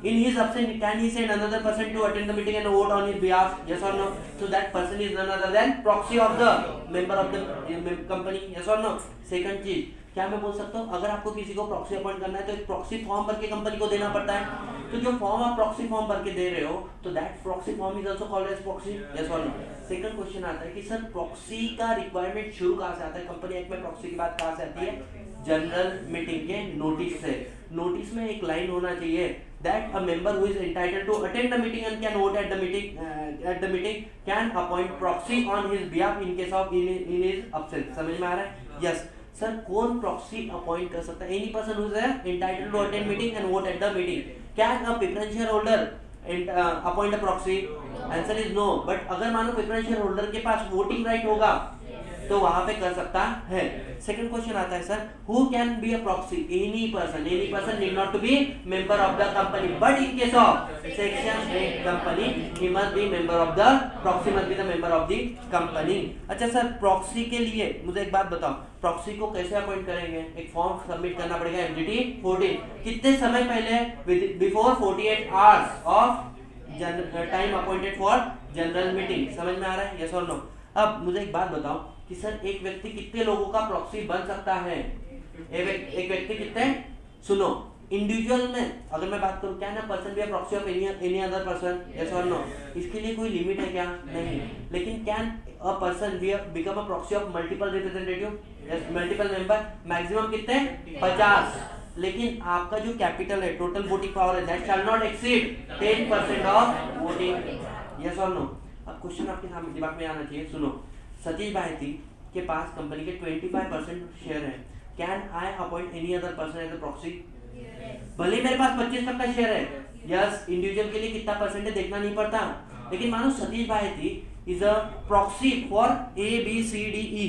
In his absence, can he send another person to attend the meeting and vote on his behalf? Yes or no? So that person is none other than proxy of the member of the company. Yes or no? Second चीज, क्या मैं बोल सकता हूँ अगर आपको किसी को प्रॉक्सी अपॉइंट करना है तो एक प्रॉक्सी फॉर्म भर के कंपनी को देना पड़ता है। तो जो फॉर्म आप प्रॉक्सी फॉर्म भर के दे रहे हो तो that proxy form is also called as proxy. Yes और नो? सेकंड क्वेश्चन आता है कि सर प्रॉक्सी का रिक्वायरमेंट शुरू कहाँ से आता है? कंपनी एक्ट में प्रॉक्सी की बात कहाँ से आती है? जनरल मीटिंग के नोटिस से। नोटिस में एक लाइन होना चाहिए that a member who is entitled to attend the meeting and can vote at the meeting can appoint proxy on his behalf in case of in his absence। समझ में आ रहा है? यस सर, कौन proxy appoint कर सकता है? Any person who is entitled to attend meeting and vote at the meeting. Can a preference share holder appoint a proxy? Answer is no. But अगर मानो प्रेफरेंस शेयर होल्डर के पास voting right होगा तो वहां पे कर सकता है। सेकंड क्वेश्चन आता है sir, who can be a proxy? Any person need not to be member of the company, but in case of section 8 company he must be member of the proxy, must be the member of the company. अच्छा सर, proxy के लिए मुझे एक बात बताओ, proxy को कैसे अपॉइंट करेंगे? एक फॉर्म सबमिट करना पड़ेगा MGT 14। कितने समय पहले? Before 48 hours of time appointed for general meeting. समझ में आ रहा है? यस और नो? अब मुझे एक बात बताओ कि सर एक व्यक्ति कितने लोगों का प्रॉक्सी बन सकता है? एक व्यक्ति कितने? सुनो, इंडिविजुअल में अगर मैं बात करूं, क्या ना person B a proxy of any other person? Yes और नो? इसके लिए कोई लिमिट है क्या? नहीं। लेकिन can a person become a proxy of multiple representative? Yes, multiple member. Maximum कितने? 50। लेकिन आपका जो कैपिटल है, टोटल वोटिंग पावर है, that shell not exceed 10% of voting. Yes और नो? अब क्वेश्चन आपके सामने दिमाग में आना चाहिए। सुनो, सतीश भाई के पास कंपनी के 25% शेयर है। Can I appoint any other person as a proxy? भले मेरे पास 25 तक का शेयर है, यस, इंडिविजुअल के लिए कितना परसेंट है देखना नहीं पड़ता। लेकिन मानो सतीश भाई is a proxy for ABCDE।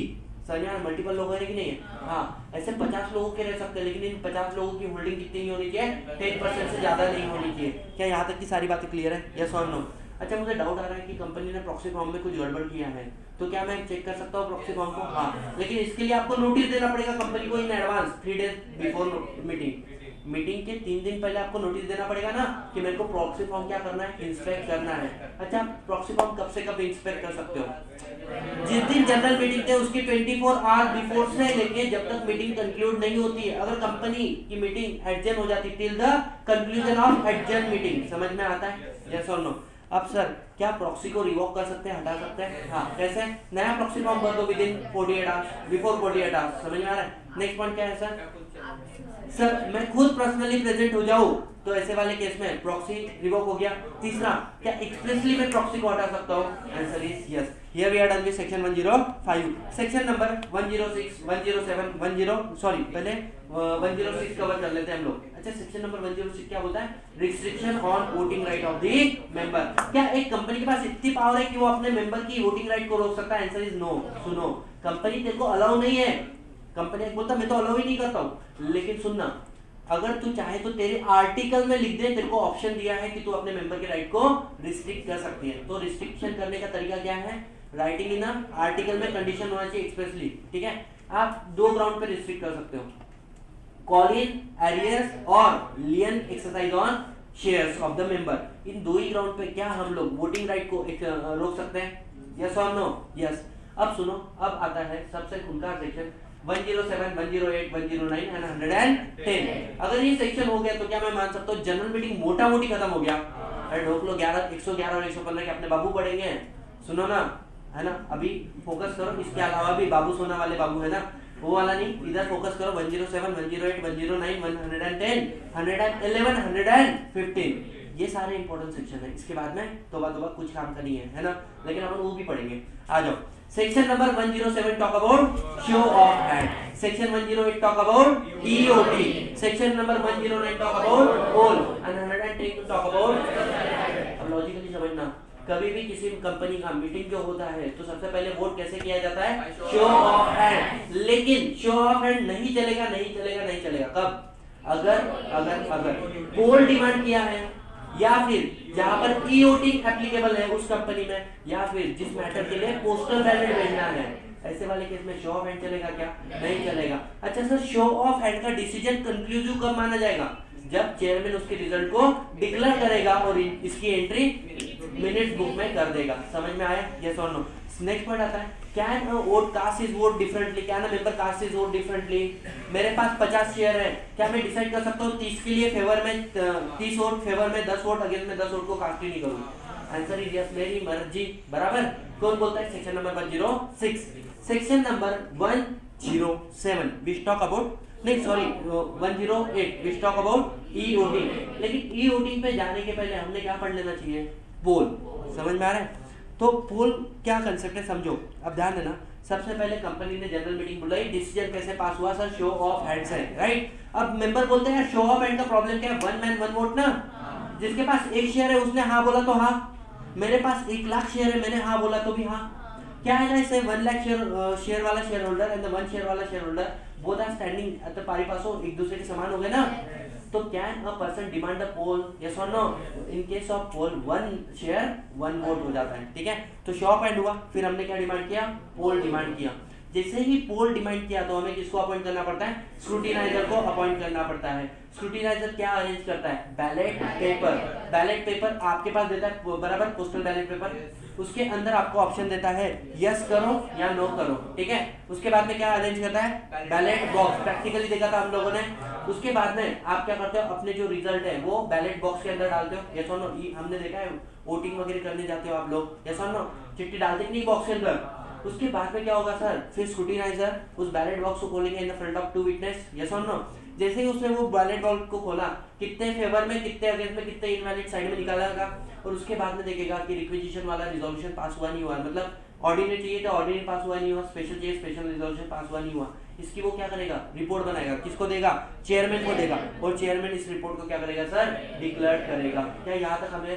समझ में? मल्टीपल लोग है कि नहीं है? हाँ, ऐसे 50 लोगों के रह सकते हैं, लेकिन इन 50 लोगों की होल्डिंग कितनी नहीं होनी चाहिए? 10% से ज्यादा नहीं होनी चाहिए। क्या यहाँ तक की सारी बातें क्लियर है? यस और नो? अच्छा, मुझे डाउट आ रहा है कि कंपनी ने प्रॉक्सी फॉर्म में कुछ गड़बड़ किया है, तो क्या मैं चेक कर सकता हूँ प्रॉक्सी फॉर्म को? हाँ, लेकिन इसके लिए आपको नोटिस देना पड़ेगा कंपनी को in advance 3 days before meeting के 3 दिन पहले आपको नोटिस देना पड़ेगा ना कि मेरे को प्रॉक्सी फॉर्म क्या करना है? इंस्पेक्ट करना है। अच्छा, प्रॉक्सी फॉर्म कब से कब इंस्पेक्ट कर सकते हो? जिस दिन जनरल मीटिंग है उसके 24 आवर बिफोर से लेके जब तक मीटिंग कंक्लूड नहीं होती है। अगर कंपनी की मीटिंग एडजर्न हो जाती till the conclusion of adjourn meeting. समझ में आता है? यस और नो? अब सर, क्या प्रॉक्सी को रिवोक कर सकते हैं, हटा सकते हैं? हाँ, कैसे? नया प्रॉक्सी फॉर्म भर दो विदिन 48 आवर्स, बिफोर 48 आवर्स। समझ में आ रहा है? नेक्स्ट पॉइंट क्या है सर, मैं खुद पर्सनली प्रेजेंट हो जाऊं तो ऐसे वाले केस में प्रॉक्सी रिवोक हो गया। तीसरा, क्या एक्सप्रेसली मैं प्रॉक्सी को हटा सकता हूं? Answer is yes. Here we are done with section 105। Section number 106, 107, 106 cover कर लेते हैं हम लोग। अच्छा, सेक्शन नंबर 106 क्या बोलता है? Restriction on voting right of the member. क्या एक कंपनी के पास इतनी पावर है कि वो अपने मेंबर की वोटिंग राइट को रोक सकता है? Answer is no. सुनो, कंपनी तेरे को अलाउ नहीं है। कंपनी बोलता मैं तो अलाउ ही नहीं करता हूं, लेकिन सुनना, अगर तू चाहे तो तेरे आर्टिकल में लिख दे, तेरे को ऑप्शन दिया है कि तू अपने मेंबर के राइट को रिस्ट्रिक्ट कर सकती है। तो रिस्ट्रिक्शन करने का तरीका क्या है? राइटिंग इन आर्टिकल में कंडीशन होना चाहिए एक्सप्रेसली। ठीक है, आप 2 ग्राउंड पे रिस्ट्रिक्ट कर सकते हो, कॉल इन, एरियर्स और lien exercise on shares of the member. इन 2 ही ग्राउंड पे क्या हम लोग वोटिंग राइट को रोक सकते हैं? यस और नो? यस। अब सुनो, अब आता है सबसे उनका सेक्शन 107, 108, 109 एंड 110। अगर ये सेक्शन हो गया तो क्या मैं मान सकता हूँ जनरल मीटिंग मोटा मोटी खत्म हो गया? अरे ढोक लो, 111 और 115 के अपने बाबू पढ़ेंगे। सुनो ना, है ना? अभी फोकस करो, इसके अलावा भी बाबू सोना वाले बाबू है ना, वो वाला नहीं, इधर फोकस करो। 107, 108, 109, 110, 111, 115, ये सारे इंपॉर्टेंट सेक्शन है। इसके बाद में तोबा कुछ काम का नहीं है ना, लेकिन अपन वो भी पढ़ेंगे। आ जाओ, section number 107 talk about show of hand, section 108 talk about EOT, section number 109 talk about poll and 110 talk about. अब लॉजिकली समझना, कभी भी किसी कंपनी का मीटिंग जो होता है तो सबसे पहले वोट कैसे किया जाता है? Show of hand. लेकिन शो ऑफ हैंड नहीं चलेगा, नहीं चलेगा, नहीं चलेगा। कब? अगर पोल डिमांड किया है, या फिर जहां पर EOT एप्लीकेबल है उस कंपनी में, या फिर जिस मैटर के लिए पोस्टल बैलेट भेजना है, ऐसे वाले केस में शो ऑफ हैंड चलेगा क्या? नहीं चलेगा। अच्छा सर, शो ऑफ हैंड का डिसीजन कंक्लूसिव कब माना जाएगा? जब चेयरमैन उसके रिजल्ट को डिक्लेयर करेगा और इसकी एंट्री मिनट्स बुक में कर देगा। समझ में आया? यस और नो? नेक्स्ट पॉइंट आता है, can a vote cast his vote differently, can a member cast his vote differently. मेरे पास 50 शेयर है, क्या मैं डिसाइड कर सकता हूँ 30 के लिए फेवर में 30 वोट, फेवर में 10 वोट, अगेंस्ट में 10 वोट को कास्ट ही नहीं करूंगा? आंसर इज यस, मेरी मर्जी। बराबर? कौन बोलता है? Section number 106। Section number 107 we talk about नहीं sorry 108 which talk about e voting. लेकिन ई वोटिंग पे जाने के पहले हमने क्या पढ़ लेना चाहिए, पोल। समझ में आ रहा है? तो पोल क्या कंसेप्ट है समझो। अब ध्यान देना, सबसे पहले कंपनी ने जनरल मीटिंग बुलाई, डिसीजन कैसे पास हुआ सर, शो ऑफ हैंड्स है, राइट। अब मेंबर बोलते हैं शो ऑफ हैंड का प्रॉब्लम क्या है, वन मैन वन वोट ना। जिसके पास एक शेयर है उसने हाँ बोला तो हाँ, मेरे पास 1 लाख शेयर है मैंने हाँ बोला तो भी हाँ। क्या है ना, इसे 1 लाख शेयर वाला शेयर होल्डर एंड 1 शेयर वाला share holder both are standing at the pari passu, एक दूसरे के समान हो गए ना। तो can a person demand a poll, yes और no? In case of poll 1 share 1 vote हो जाता है, ठीक है। तो शो ऑफ हैंड हुआ, फिर हमने क्या डिमांड किया, पोल डिमांड किया। जैसे ही पोल डिमांड किया तो हमें किसको अपॉइंट करना पड़ता है, स्क्रूटिनाइजर को अपॉइंट करना पड़ता है। स्क्रूटिनाइजर क्या अरेंज करता है, बैलेट पेपर। बैलेट पेपर आपके पास देता है बराबर, पोस्टल बैलेट पेपर। उसके अंदर आपको ऑप्शन देता है यस करो या नो करो, ठीक है। उसके बाद में क्या अरेंज करता है, बैलेट बॉक्स। प्रैक्टिकली देखा था हम लोगों ने। उसके बाद में आप क्या करते हो, अपने जो रिजल्ट है वो बैलेट बॉक्स के अंदर डालते हो, यस और नो। हमने देखा है वोटिंग वगैरह करने जाते हो आप लोग, यस और नो, चिट्ठी डालते नहीं बॉक्स के अंदर। उसके बाद में क्या होगा सर, फिर स्क्रूटिनाइजर उस बैलेट बॉक्स को खोलेंगे in the front of 2 witness, yes और नो। जैसे ही उसने वो बैलेट बॉक्स को खोला, कितने फेवर में, कितने अगेंस्ट में, कितने इनवैलिड साइड में निकालेगा, और उसके बाद में देखेगा कि रिक्विजिशन वाला रिजोल्यूशन पास हुआ नहीं हुआ, मतलब ऑर्डिनरी चाहिए तो ऑर्डिनरी पास हुआ नहीं हुआ, स्पेशल चाहिए स्पेशल रिजोल्यूशन पास हुआ नहीं हुआ। इसकी वो क्या करेगा, रिपोर्ट बनाएगा। किसको देगा, चेयरमैन को देगा, और चेयरमैन इस रिपोर्ट को क्या करेगा सर, डिक्लेयर करेगा। क्या यहाँ तक हमें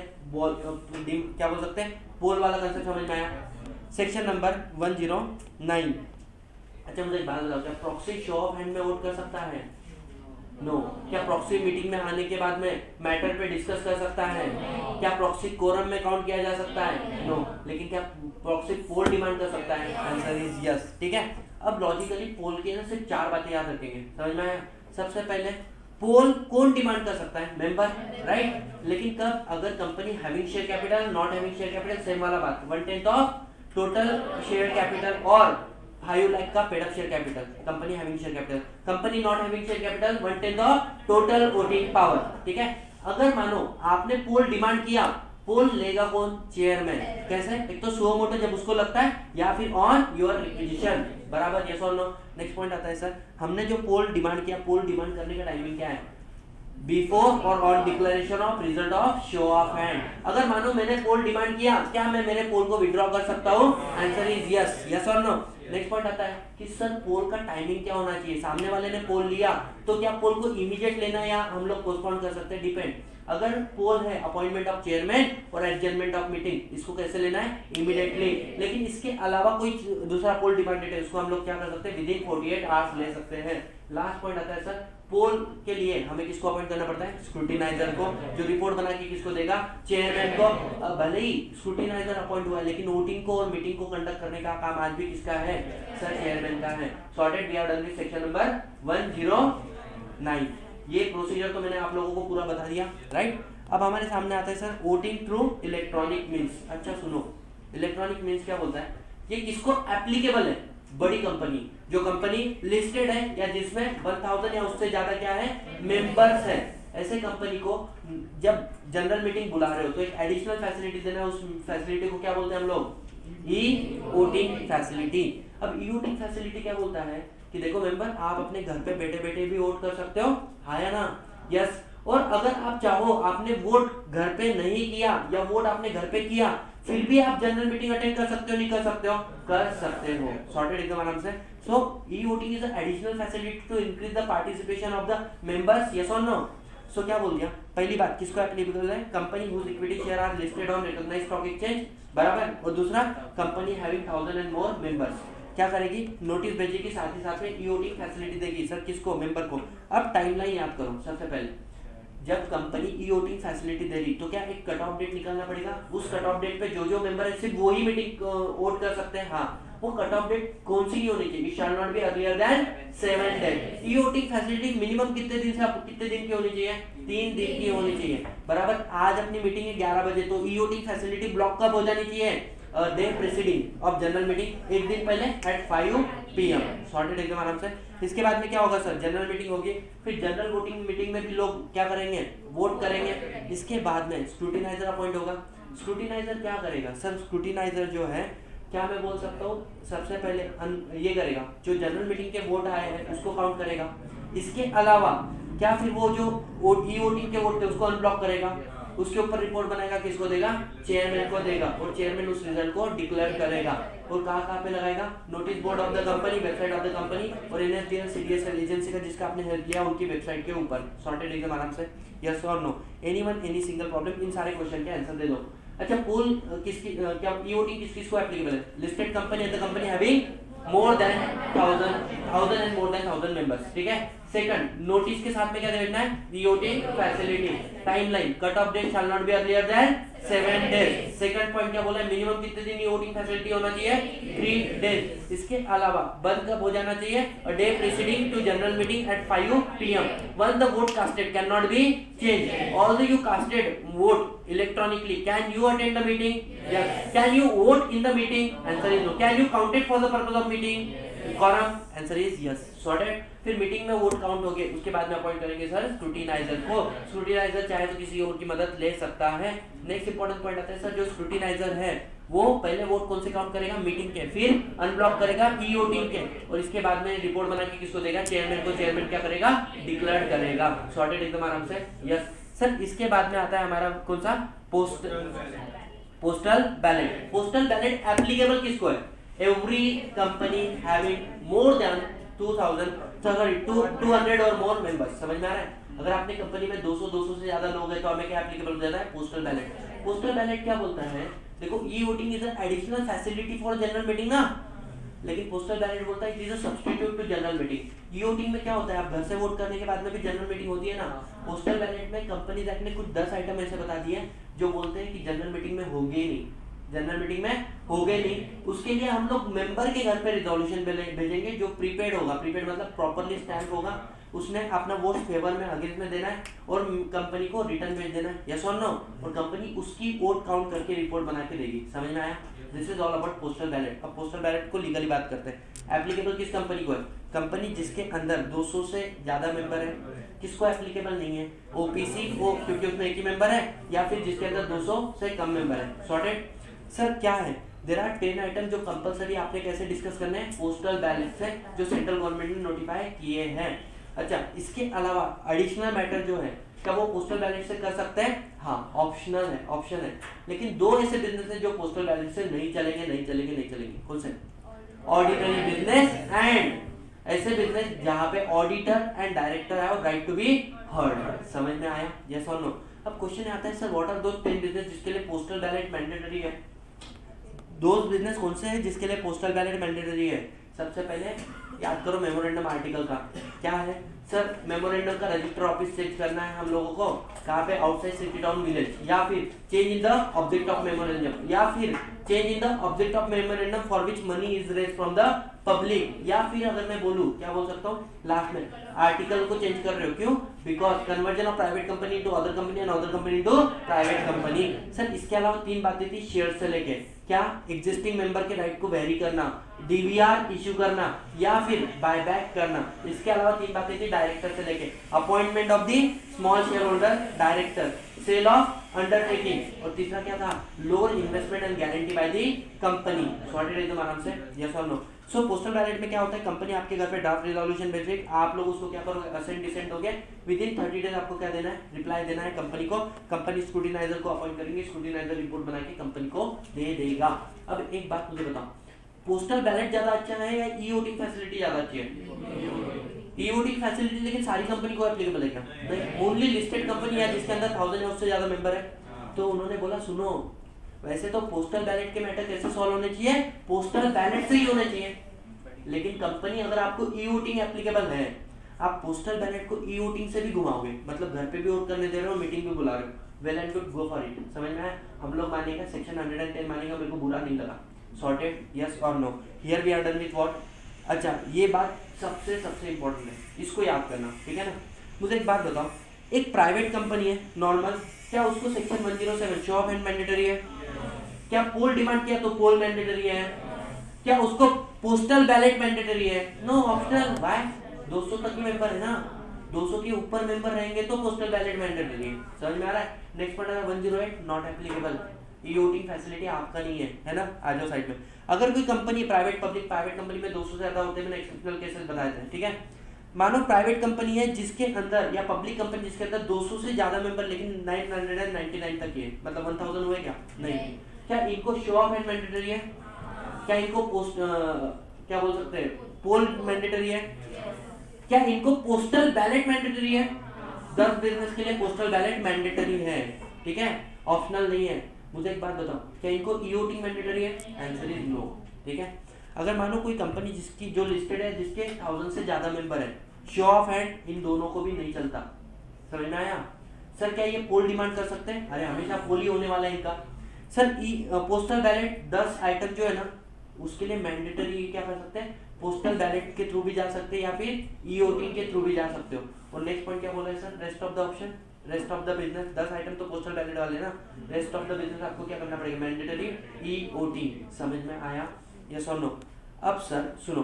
क्या बोल सकते हैं, पोल वाला कंसेप्ट समझ में आया? Section number 109। अच्छा मुझे एक बात बताओ, क्या प्रॉक्सी शो ऑफ हैंड में वोट कर सकता है? नो। क्या प्रॉक्सी मीटिंग में आने के बाद में मैटर पे डिस्कस कर सकता है? क्या प्रॉक्सी कोरम में काउंट किया जा सकता है? नो। लेकिन क्या प्रॉक्सी पोल डिमांड कर सकता है? आंसर इज यस, ठीक है। अब लॉजिकली पोल के ना सिर्फ 4 बातें याद रखेंगे, समझ में आया? सबसे पहले पोल कौन डिमांड कर सकता है, मेंबर, राइट। लेकिन कब, अगर company having share capital, not having share capital, same वाला बात, 1/10 ऑफ टोटल शेयर कैपिटल, और हाउ यू लाइक का paid up share capital. Company having share capital, company not having share capital, 1/10 of total voting power, ठीक है। अगर मानो आपने पोल demand किया, पोल लेगा कौन, चेयरमैन। कैसे, एक तो सुओ मोटो जब उसको लगता है, या फिर ऑन योर रिक्विजिशन, बराबर, यस और नो। नेक्स्ट पॉइंट आता है सर, हमने जो पोल डिमांड किया, पोल डिमांड करने का टाइमिंग क्या है, बिफोर और on declaration of result of show of hand. अगर मानो मैंने पोल डिमांड किया, क्या मैं मेरे पोल को विड्रॉ कर सकता हूँ? आंसर इज यस, यस और नो। नेक्स्ट पॉइंट आता है कि सर पोल का टाइमिंग क्या होना चाहिए, सामने वाले ने पोल लिया तो क्या पोल को इमीडिएट लेना या हम लोग पोस्टपोन कर सकते हैं, डिपेंड। अगर पोल है अपॉइंटमेंट ऑफ चेयरमैन और एडजर्नमेंट ऑफ मीटिंग, इसको कैसे लेना है, इमीडिएटली। लेकिन इसके अलावा कोई दूसरा पोल डिमांडेड है, उसको हम लोग क्या कर सकते हैं, विद इन 48 आवर्स ले सकते हैं। लास्ट पॉइंट आता है सर, पोल के लिए हमें किसको अपॉइंट करना पड़ता है, स्क्रूटिनाइजर को, जो रिपोर्ट बना के किसको देगा, चेयरमैन को। भले ही स्क्रूटिनाइजर अपॉइंट हुआ है, लेकिन वोटिंग को और मीटिंग को कंडक्ट करने का काम आज भी किसका है, सर चेयरमैन का है। Sorted, we have done this section number 109। ये प्रोसीजर तो मैंने आप लोगों को पूरा बता दिया, राइट। अब हमारे सामने आता है sir voting through electronic means. अच्छा सुनो, इलेक्ट्रॉनिक मीन्स क्या बोलता है, ये किसको एप्लीकेबल है, बड़ी कंपनी, जो कंपनी लिस्टेड है या जिसमें 1000 या उससे ज्यादा क्या है, मेंबर्स है, ऐसे कंपनी को जब जनरल मीटिंग बुला रहे हो तो एक एडिशनल फैसिलिटी देना है। उस फैसिलिटी को क्या बोलते हैं हम लोग, ई वोटिंग फैसिलिटी। अब ई वोटिंग फैसिलिटी क्या बोलता है कि देखो मेंबर, आप अपने घर पे बैठे बैठे भी वोट कर सकते हो, हाँ या ना, यस। और अगर आप चाहो, आपने वोट घर पे नहीं किया या वोट आपने घर पे किया, फिर भी आप जनरल मीटिंग अटेंड कर सकते हो, नहीं कर सकते हो, कर सकते हो। सॉर्टेड एकदम आराम से। So e voting is additional facility to increase the participation of the members, yes और नो। सो क्या बोल दिया, पहली बात किसको एप्लीकेबल है, company whose equity share are listed on recognised stock exchange, बराबर। और दूसरा, company having 1000 and more members, क्या करेगी, नोटिस भेजेगी, साथ ही साथ में ई वोटिंग फैसिलिटी देगी, सर किसको, मेंबर को। अब टाइमलाइन याद करो, सबसे पहले जब कंपनी ई वोटिंग फैसिलिटी दे रही तो क्या एक कट ऑफ डेट निकालना पड़ेगा, उस कट ऑफ डेट पे जो जो मेंबर है सिर्फ वही मीटिंग वोट कर सकते हैं, हाँ। वो कट ऑफ डेट कौन सी होनी चाहिए, it shall not be earlier than 7 days. E voting facility minimum कितने दिन से कितने दिन की होनी चाहिए, 3 दिन की होनी चाहिए, बराबर। आज अपनी मीटिंग है 11 बजे, तो ई वोटिंग फैसिलिटी ब्लॉक कब हो जानी चाहिए, day presiding of general meeting, एक दिन पहले एट 5 PM। सॉर्टेड एकदम आराम से। इसके बाद में क्या होगा सर, जनरल मीटिंग होगी, फिर जनरल वोटिंग मीटिंग में भी लोग क्या करेंगे, वोट करेंगे। इसके बाद में स्क्रूटिनाइजर अपॉइंट होगा। स्क्रूटिनाइजर क्या करेगा सर, स्क्रूटिनाइजर जो है क्या मैं बोल सकता हूँ, सबसे पहले ये करेगा जो जनरल मीटिंग के वोट आए हैं उसको काउंट करेगा। इसके अलावा क्या फिर वो जो ई वोटिंग के वोट थे उसको अनब्लॉक करेगा, उसके ऊपर रिपोर्ट बनाएगा, किसको देगा, चेयरमैन को देगा, और चेयरमैन उस रिजल्ट को डिक्लेयर करेगा। और कहाँ पे लगाएगा, notice board of the company, website of the company, और एनएसडीएल सीडीएसएल एजेंसी का जिसका आपने हेल्प लिया उनकी वेबसाइट के ऊपर। सॉर्टेड एकदम आराम से, यस और no, anyone any single problem, इन सारे क्वेश्चन के आंसर दे दो। अच्छा, पोल किसकी, क्या ईओटी किस को एप्लीकेबल है, listed company and the company having more than 1000 and more than 1000 members, ठीक है। सेकंड, नोटिस के साथ में क्या देखना है, EOT facility, timeline, cut off date shall not be earlier than 7 days. Second point क्या बोला है, मिनिमम कितने दिन ईओटिंग फैसिलिटी होना चाहिए, 3 डेज। इसके अलावा बंद कब हो जाना चाहिए, a day preceding to general meeting at 5 PM। Once the vote casted cannot be changed. Although you casted vote electronically, can you attend the meeting? Yes. Can you vote in the meeting? Answer is no. Can you count it for the purpose of meeting? Quorum? Answer is yes. Sorted. फिर meeting में vote count हो गए, उसके बाद में appoint करेंगे sir scrutiniser को। Scrutiniser चाहे तो किसी और की मदद ले सकता है। नेक्स्ट इंपॉर्टेंट पॉइंट आता है सर, जो स्क्रूटिनाइजर है वो पहले वोट कौन से काउंट करेगा, मीटिंग के, फिर अनब्लॉक करेगा ईओटिंग के, और इसके बाद में रिपोर्ट बना के किसको देगा, चेयरमैन को। चेयरमैन क्या करेगा, डिक्लेयर करेगा। सॉर्टेड एकदम आराम से, यस सर। इसके बाद में आता है हमारा कौन सा, postal ballot. Postal ballot applicable किसको है, every company having more than 200 और मोर मेंबर्स। समझ में आ रहा है, अगर आपने कंपनी में 200 से ज्यादा लोग हैं तो हमें क्या एप्लीकेबल हो जाता है, पोस्टल बैलेट। पोस्टल बैलेट क्या बोलता है, देखो e voting is an additional facility for general meeting ना, लेकिन पोस्टल बैलेट बोलता है it is a substitute to general meeting. E voting में क्या होता है, आप घर से वोट करने के बाद में भी जनरल मीटिंग होती है ना। पोस्टल बैलेट में कंपनीज एक्ट ने कुछ 10 आइटम ऐसे बता दिए जो बोलते हैं कि जनरल मीटिंग में होगी ही नहीं, जनरल मीटिंग में हो गए नहीं। उसके लिए हम लोग मेंबर के घर पे रिजोल्यूशन भेजेंगे जो प्रीपेड होगा, प्रीपेड मतलब प्रॉपर्ली स्टैम्प होगा, उसने अपना वोट फेवर में अगेंस्ट में देना है और कंपनी को रिटर्न भेज देना है, यस और नो, और कंपनी उसकी वोट काउंट करके रिपोर्ट बना के देगी। समझ में आया, this is all about postal ballot. अब पोस्टल बैलेट को लीगली बात करते हैं, एप्लीकेबल किस कंपनी को है, कंपनी जिसके अंदर 200 से ज्यादा मेंबर है। किसको एप्लीकेबल नहीं है, ओपीसी को, क्योंकि उसमें एक ही मेंबर है, या फिर जिसके अंदर 200 से कम मेंबर है। सॉर्टेड सर, क्या है, देयर आर 10 आइटम जो कंपलसरी आपने कैसे डिस्कस करने हैं, पोस्टल बैलेट से, जो सेंट्रल गवर्नमेंट ने नोटिफाई किए हैं। अच्छा, इसके अलावा एडिशनल मैटर जो है क्या वो पोस्टल बैलेट से कर सकते हैं, हाँ ऑप्शनल है, ऑप्शन है। लेकिन दो ऐसे बिजनेस है जो पोस्टल बैलेट से नहीं चलेंगे। कौन से, ऑर्डिनरी बिजनेस एंड ऐसे बिजनेस जहां पे ऑडिटर एंड डायरेक्टर है और राइट टू बी हर्ड। समझ में आया, यस और नो। अब क्वेश्चन आता है sir, what are those 10 business जिसके लिए पोस्टल बैलेट मैंडेटरी है। दोस्त बिजनेस कौन से हैं जिसके लिए पोस्टल बैलेट मैंडेटरी है। सबसे पहले याद करो मेमोरेंडम आर्टिकल का क्या है सर, मेमोरेंडम का रजिस्टर ऑफिस चेक करना है हम लोगों को, कहाँ पे, आउटसाइड सिटी टाउन विलेज, या फिर change in the object of memorandum, या फिर change in the object of memorandum for which money is raised from the public, या फिर अगर मैं बोलूं क्या बोल सकता हूँ लास्ट में, आर्टिकल को चेंज कर रहे हो, क्यों, because conversion of private company to other company and other company to private company. Sir इसके अलावा 3 बातें थी शेयर से लेके, क्या, एग्जिस्टिंग मेंबर के राइट को वेरी करना, डीवीआर इश्यू करना, या फिर बायबैक करना। इसके अलावा 3 बातें थी डायरेक्टर से लेके, appointment of the small share holder director, sale of undertaking, और तीसरा क्या था, lower investment and guarantee by the company. Sorted एकदम आराम से, यस और नो। सो पोस्टल बैलेट में क्या होता है, कंपनी आपके घर पे ड्राफ्ट रिजोल्यूशन भेजेगी, आप लोग उसको क्या करोगे, असेंट डिसेंट हो गया, विद इन 30 डेज आपको क्या देना है, रिप्लाई देना है कंपनी को। कंपनी स्क्रूटिनाइजर को अपॉइंट करेंगे, स्क्रूटिनाइजर रिपोर्ट बना के कंपनी को दे देगा। अब एक बात मुझे बताओ, पोस्टल बैलेट ज्यादा अच्छा है या ई वोटिंग फैसिलिटी ज्यादा अच्छी है? ई वोटिंग फैसिलिटी लेकिन सारी कंपनी को एप्लीकेबल है क्या? नहीं, ओनली लिस्टेड कंपनी है जिसके अंदर 1000 या उससे ज्यादा मेंबर है। तो उन्होंने बोला सुनो, वैसे तो पोस्टल बैलेट के मैटर कैसे सॉल्व होने चाहिए, पोस्टल बैलेट से ही होने चाहिए, लेकिन कंपनी अगर आपको ई वोटिंग एप्लीकेबल है, आप पोस्टल बैलेट को ई वोटिंग से भी घुमाओगे, मतलब घर पे भी वोट करने दे रहे हो, मीटिंग भी बुला रहे हो, well and good, go for it. समझ में आया, हम लोग मानेगा सेक्शन 110 मानेगा, मेरे को बुरा नहीं लगा। सॉर्टेड, यस और no, here we are done with what. अच्छा, ये बात सबसे इंपॉर्टेंट है, इसको याद करना, ठीक है ना। मुझे एक बात बताओ, एक प्राइवेट कंपनी है नॉर्मल, क्या उसको section 107 show of hand mandatory है? क्या पोल डिमांड किया तो पोल मैंडेटरी है? क्या उसको पोस्टल बैलेट मैंडेटरी है? No, optional. व्हाई? 200 तक के मेंबर है ना, 200 के ऊपर मेंबर रहेंगे तो पोस्टल बैलेट मैंडेटरी है। समझ में आ रहा है। नेक्स्ट पॉइंट है 108 नॉट एप्लीकेबल। ये वोटिंग फैसिलिटी आपका नहीं है ना, आ जाओ साइड में। अगर कोई company private public, private company में 200 से ज्यादा होते हैं, मैंने एक्सेप्शनल केसेस बताए थे, ठीक है। मानो प्राइवेट कंपनी है जिसके अंदर, या पब्लिक कंपनी जिसके अंदर 200 से ज्यादा मेंबर लेकिन 999 तक है, मतलब 1000 हुए क्या? नहीं। क्या इनको शो ऑफ हैंड मैंडेटरी है? क्या इनको पोस्ट क्या बोल सकते हैं, पोल मैंडेटरी है? क्या इनको पोस्टल बैलेट मैंडेटरी है? 10 बिजनेस के लिए पोस्टल बैलेट मैंडेटरी है, ठीक है, ऑप्शनल नहीं है। मुझे एक बात बताओ, क्या इनको ई-वोटिंग मैंडेटरी है? आंसर इज नो, ठीक है। अगर मानो कोई कंपनी जिसकी जो लिस्टेड है जिसके 1000 से ज्यादा मेंबर है, शो ऑफ हैंड इन दोनों को भी नहीं चलता। समझ में आया? सर क्या ये पोल डिमांड कर सकते हैं? अरे हमेशा पोल ही होने वाला है इनका। सर पोस्टल बैलेट 10 आइटम जो है ना, उसके लिए मैंडेटरी क्या कर सकते हैं? पोस्टल बैलेट के थ्रू भी जा सकते हैं या फिर ई-वोटिंग के थ्रू भी जा सकते हो। और नेक्स्ट पॉइंट क्या बोला है sir? Rest of the option, rest of the business, 10 item तो पोस्टल बैलेट वाले ना, रेस्ट ऑफ द बिजनेस आपको क्या करना पड़ेगा? Mandatory e-voting. समझ में आया? यस और नो? अब सर सुनो,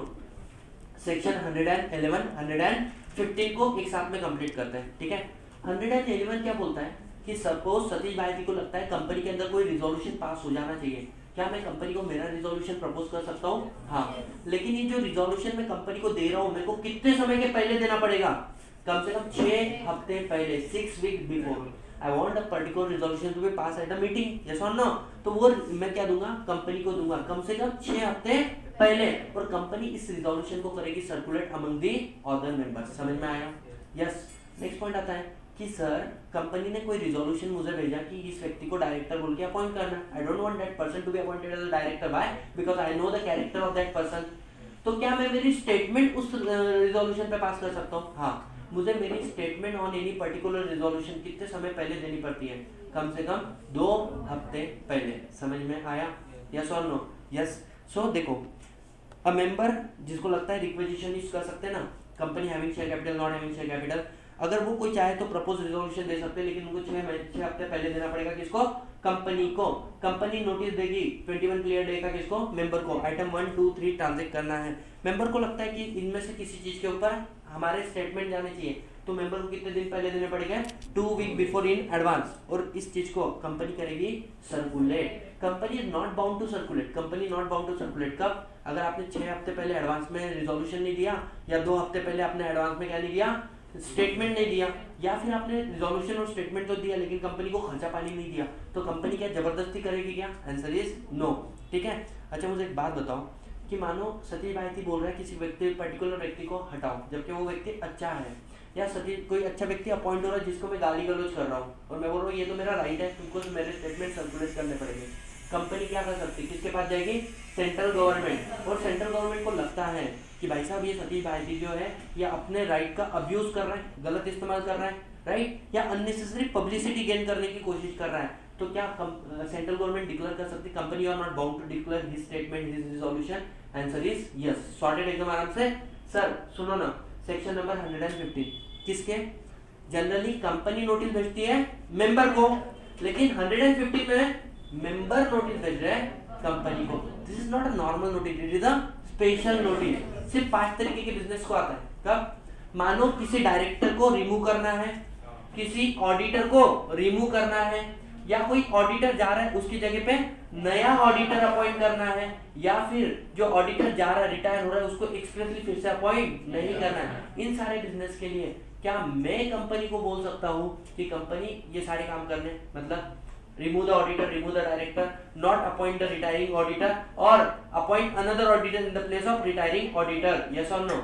सेक्शन 111, 115 को एक साथ में कंप्लीट करते हैं, ठीक है। 111 क्या बोलता है कि सपोज सतीश भाई को लगता है कंपनी के अंदर कोई रिजोल्यूशन पास हो जाना चाहिए, क्या मैं कंपनी को मेरा रिजोल्यूशन प्रपोज कर सकता हूँ? हाँ। लेकिन ये जो रिजोल्यूशन मैं कंपनी को दे रहा हूँ, मेरे को कितने समय के पहले देना पड़ेगा? कम से कम 6 हफ्ते पहले, 6 week before. I want a particular resolution to be pass at a meeting, yes और नो? तो वो मैं क्या दूंगा? कंपनी को दूंगा कम से कम 6 हफ्ते पहले, और कंपनी इस रिजोल्यूशन को करेगी circulate among the other members. समझ में आया? यस। नेक्स्ट पॉइंट आता है कि सर कंपनी ने कोई रिजोल्यूशन मुझे भेजा कि इस व्यक्ति को डायरेक्टर बोल के अपॉइंट करना। I don't want that person to be appointed as a director, why? Because I know the character of that person. तो क्या मैं मेरी स्टेटमेंट उस रिजोल्यूशन पे पास कर सकता हूँ? हाँ। मुझे मेरी statement on any particular resolution कितने समय पहले देनी पड़ती है? कम से कम 2 हफ्ते पहले। समझ में आया? यस और नो? यस। सो देखो, अ मेंबर जिसको लगता है रिक्वेजिशन यूज कर सकते हैं ना, company having share capital, not having share capital, अगर वो कोई चाहे तो प्रपोज रिजोल्यूशन दे सकते हैं, लेकिन उनको 6 हफ्ते पहले देना पड़ेगा। किसको? कंपनी को। कंपनी नोटिस देगी 21 क्लियर डे का, किसको? मेंबर को। आइटम 1, 2, 3 ट्रांजेक्ट करना है। मेंबर को लगता है कि इनमें से किसी चीज के ऊपर हमारे स्टेटमेंट जाने चाहिए, तो मेंबर को कितने दिन पहले देने पड़ेंगे? 2 वीक बिफोर इन एडवांस। और इस चीज को कंपनी करेगी circulate. Company is not bound to circulate. Company not bound to circulate कब? अगर आपने 6 हफ्ते पहले एडवांस में रिजोल्यूशन नहीं दिया, या 2 हफ्ते पहले आपने एडवांस में क्या नहीं दिया? स्टेटमेंट नहीं दिया, या फिर आपने रिजोल्यूशन और स्टेटमेंट तो दिया लेकिन कंपनी को खर्चा पानी नहीं दिया, तो कंपनी क्या जबरदस्ती करेगी क्या? आंसर इज नो, ठीक है। अच्छा मुझे एक बात बताओ कि मानो सतीश भाई बोल रहा है किसी व्यक्ति, पर्टिकुलर व्यक्ति को हटाओ, जबकि वो व्यक्ति अच्छा है, या सतीश कोई अच्छा व्यक्ति अपॉइंट हो रहा है जिसको मैं गाली गलौज कर रहा हूँ, और मैं बोल रहा हूँ ये तो मेरा राइट है, तुमको तो मेरे स्टेटमेंट सर्कुलेट करने पड़ेंगे। कंपनी क्या कर सकती है? किसके पास जाएगी? Central government. और सेंट्रल गवर्नमेंट को लगता है कि भाई साहब ये सतीश भाई जो है ये अपने राइट का अब्यूज कर रहा है, गलत इस्तेमाल कर रहा है, राइट, या अननेसेसरी पब्लिसिटी गेन करने की कोशिश कर रहा है, तो क्या सेंट्रल गवर्नमेंट डिक्लेयर कर सकती है company are not bound to declare his statement, his resolution? Answer is yes. Sorted एकदम आराम से। सर सुनो ना, सेक्शन नंबर 115 किसके? जनरली कंपनी नोटिस भेजती है मेंबर को, लेकिन 115 में मेंबर नोटिस भेज रहे हैं कंपनी को। This is not a normal notice, it is a special notice. सिर्फ 5 तरीके के बिजनेस को आता है। कब? मानो किसी डायरेक्टर को रिमूव करना है, किसी ऑडिटर को रिमूव करना है, या कोई ऑडिटर जा रहा है उसकी जगह पे नया ऑडिटर अपॉइंट करना है, या फिर जो ऑडिटर जा रहा है रिटायर हो रहा है उसको एक्सप्रेसली फिर से अपॉइंट नहीं करना है। इन सारे बिजनेस के लिए क्या मैं कंपनी को बोल सकता हूँ कि कंपनी ये सारे काम करने, मतलब remove the auditor, remove the director, not appoint the retiring auditor or appoint another auditor in the place of retiring auditor, yes or no?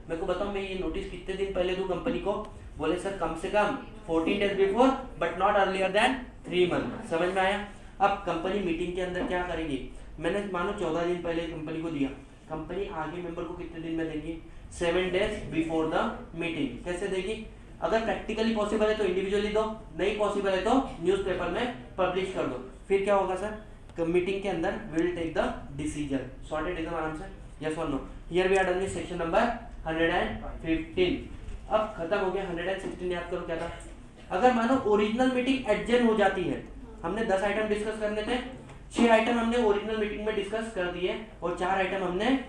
मेरे को बताओ मैं ये नोटिस कितने दिन पहले दूं कंपनी को? बोले सर कम से कम 14 days before but not earlier than 3 months। समझ में आया? अब कंपनी मीटिंग के अंदर क्या करेगी? मैंने मानो 14 दिन पहले कंपनी को दिया, कंपनी आगे मेंबर को कितने दिन में देगी? 7 days बिफोर द मीटिंग। कैसे देगी? अगर प्रैक्टिकली पॉसिबल है तो इंडिविजुअली दो, नहीं पॉसिबल है तो न्यूज़पेपर में पब्लिश कर दो। फिर क्या होगा सर? मीटिंग के अंदर we will take the decision. Sorted एकदम आराम से। यस और no? Here we are done with section number 115। अब खत्म हो गया 116। याद करो क्या था? अगर मानो ओरिजिनल मीटिंग एडजर्न हो जाती है, हमने 10 आइटम डिस्कस करने थे, 6 आइटम हमने ओरिजिनल मीटिंग में डिस्कस कर दिए और 4 आइटम हमने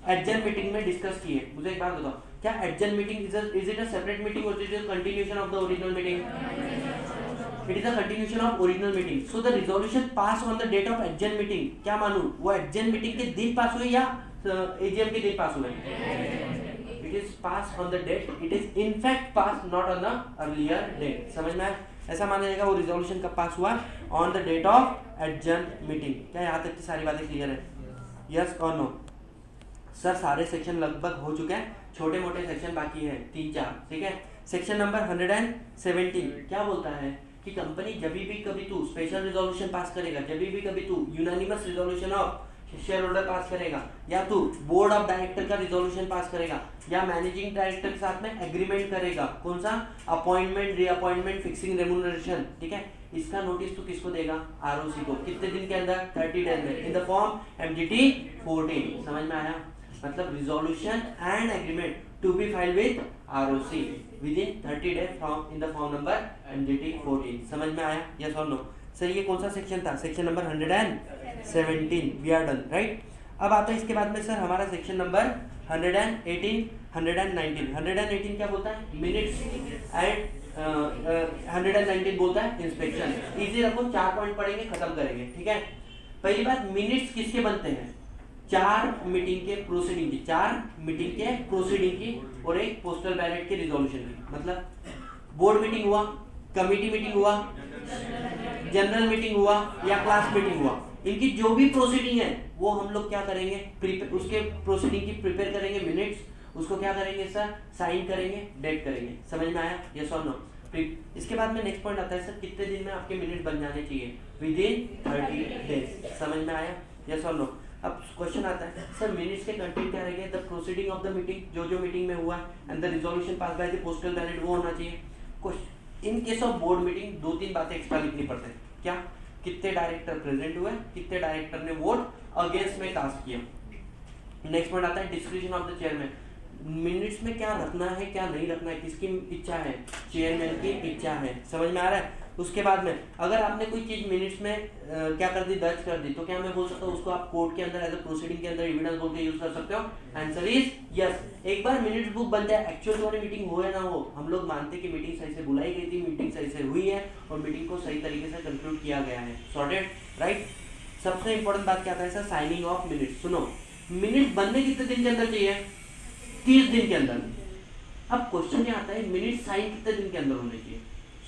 एडजर्न मीटिंग में डिस्कस किए। मुझे एक बात बताओ, क्या adjourn meeting is it a separate meeting और is it a continuation of the original meeting? It is a continuation of original meeting. So the resolution pass on the date of adjourn meeting, क्या मानूं, वो adjourn meeting के दिन pass हुए या AGM के दिन पास हुए? It is pass on the date, it is in fact pass not on the earlier date. समझ में आया? ऐसा माना जाएगा वो रिजोल्यूशन कब पास हुआ? On the date of adjourn meeting. क्या यहाँ तक की सारी बातें क्लियर है? यस और नो? सर सारे सेक्शन लगभग हो चुके हैं, छोटे मोटे सेक्शन बाकी है 3-4, ठीक है। सेक्शन नंबर 117 क्या बोलता है कि कंपनी जब भी कभी तू स्पेशल रिजोल्यूशन पास करेगा, जब भी कभी तू unanimous resolution of shareholder pass करेगा, या तू बोर्ड ऑफ डायरेक्टर का रिजोल्यूशन पास करेगा, या मैनेजिंग डायरेक्टर के साथ में एग्रीमेंट करेगा, कौन सा? अपॉइंटमेंट, रीअपॉइंटमेंट, फिक्सिंग रेम्यूनरेशन, ठीक है। इसका नोटिस तू किसको देगा? आरओसी को। कितने दिन के अंदर? 30 डेज में, इन द फॉर्म एमजीटी 14। समझ में आया? मतलब resolution and agreement to be file with ROC within 30 days from in the form number MGT 14। समझ में आया? यस और नो? सर ये कौन सा सेक्शन था? Section number 117। We are done, right. अब आता है इसके बाद में सर हमारा सेक्शन नंबर 118, 119। 118 क्या बोलता है? मिनट्स एंड 119 बोलता है इंस्पेक्शन। इजी रखो, 4 पॉइंट पढ़ेंगे, खत्म करेंगे, ठीक है। पहली बात, मिनट्स किसके बनते हैं? 4 मीटिंग के प्रोसीडिंग की, 4 मीटिंग के प्रोसीडिंग की और एक पोस्टल बैलेट के रिजोल्यूशन की। मतलब बोर्ड मीटिंग हुआ, कमिटी मीटिंग हुआ, जनरल मीटिंग हुआ या क्लास मीटिंग हुआ, इनकी जो भी प्रोसीडिंग है वो हम लोग क्या करेंगे? उसके प्रोसीडिंग की प्रिपेयर करेंगे मिनट्स, उसको क्या करेंगे सर? साइन करेंगे, डेट करेंगे। समझ में आया? यस और नो? इसके बाद में नेक्स्ट पॉइंट आता है सर, कितने दिन में आपके मिनट बन जाने चाहिए? Within 30 days. समझ में आया? यस और नो? अब क्वेश्चन आता है सर मिनट्स के कंटेंट क्या रहेंगे? The proceeding of the meeting, जो जो मीटिंग में हुआ and the resolution pass by the postal ballot, वो होना चाहिए। इन केस ऑफ बोर्ड मीटिंग 2-3 बातें एक्स्ट्रा लिखनी पड़ती है। क्या? कितने डायरेक्टर प्रेजेंट हुए, कितने डायरेक्टर ने वोट अगेंस्ट में कास्ट किया। नेक्स्ट पॉइंट आता है description of the chairman. Minutes में क्या रखना है, क्या नहीं रखना है, किसकी इच्छा है? चेयरमैन की इच्छा है। समझ में आ रहा है? उसके बाद में अगर आपने कोई चीज मिनट्स में क्या कर दी? दर्ज कर दी, तो क्या मैं बोल सकता हूँ उसको आप कोर्ट के अंदर एज अ प्रोसीडिंग के अंदर एविडेंस बोल के यूज कर सकते हो? Answer is yes. एक बार मिनट्स बुक बन जाए, एक्चुअल वाली मीटिंग हो या ना हो, हम लोग मानते कि मीटिंग सही से बुलाई गई थी, मीटिंग सही से हुई है और मीटिंग को सही तरीके से कंक्लूड किया गया है। Sorted, right. सबसे इंपॉर्टेंट बात क्या आता है सर? Signing off minutes. सुनो, मिनट बनने कितने दिन के अंदर चाहिए? 30 दिन के अंदर। अब क्वेश्चन ये आता है मिनट साइन कितने दिन के अंदर होने चाहिए?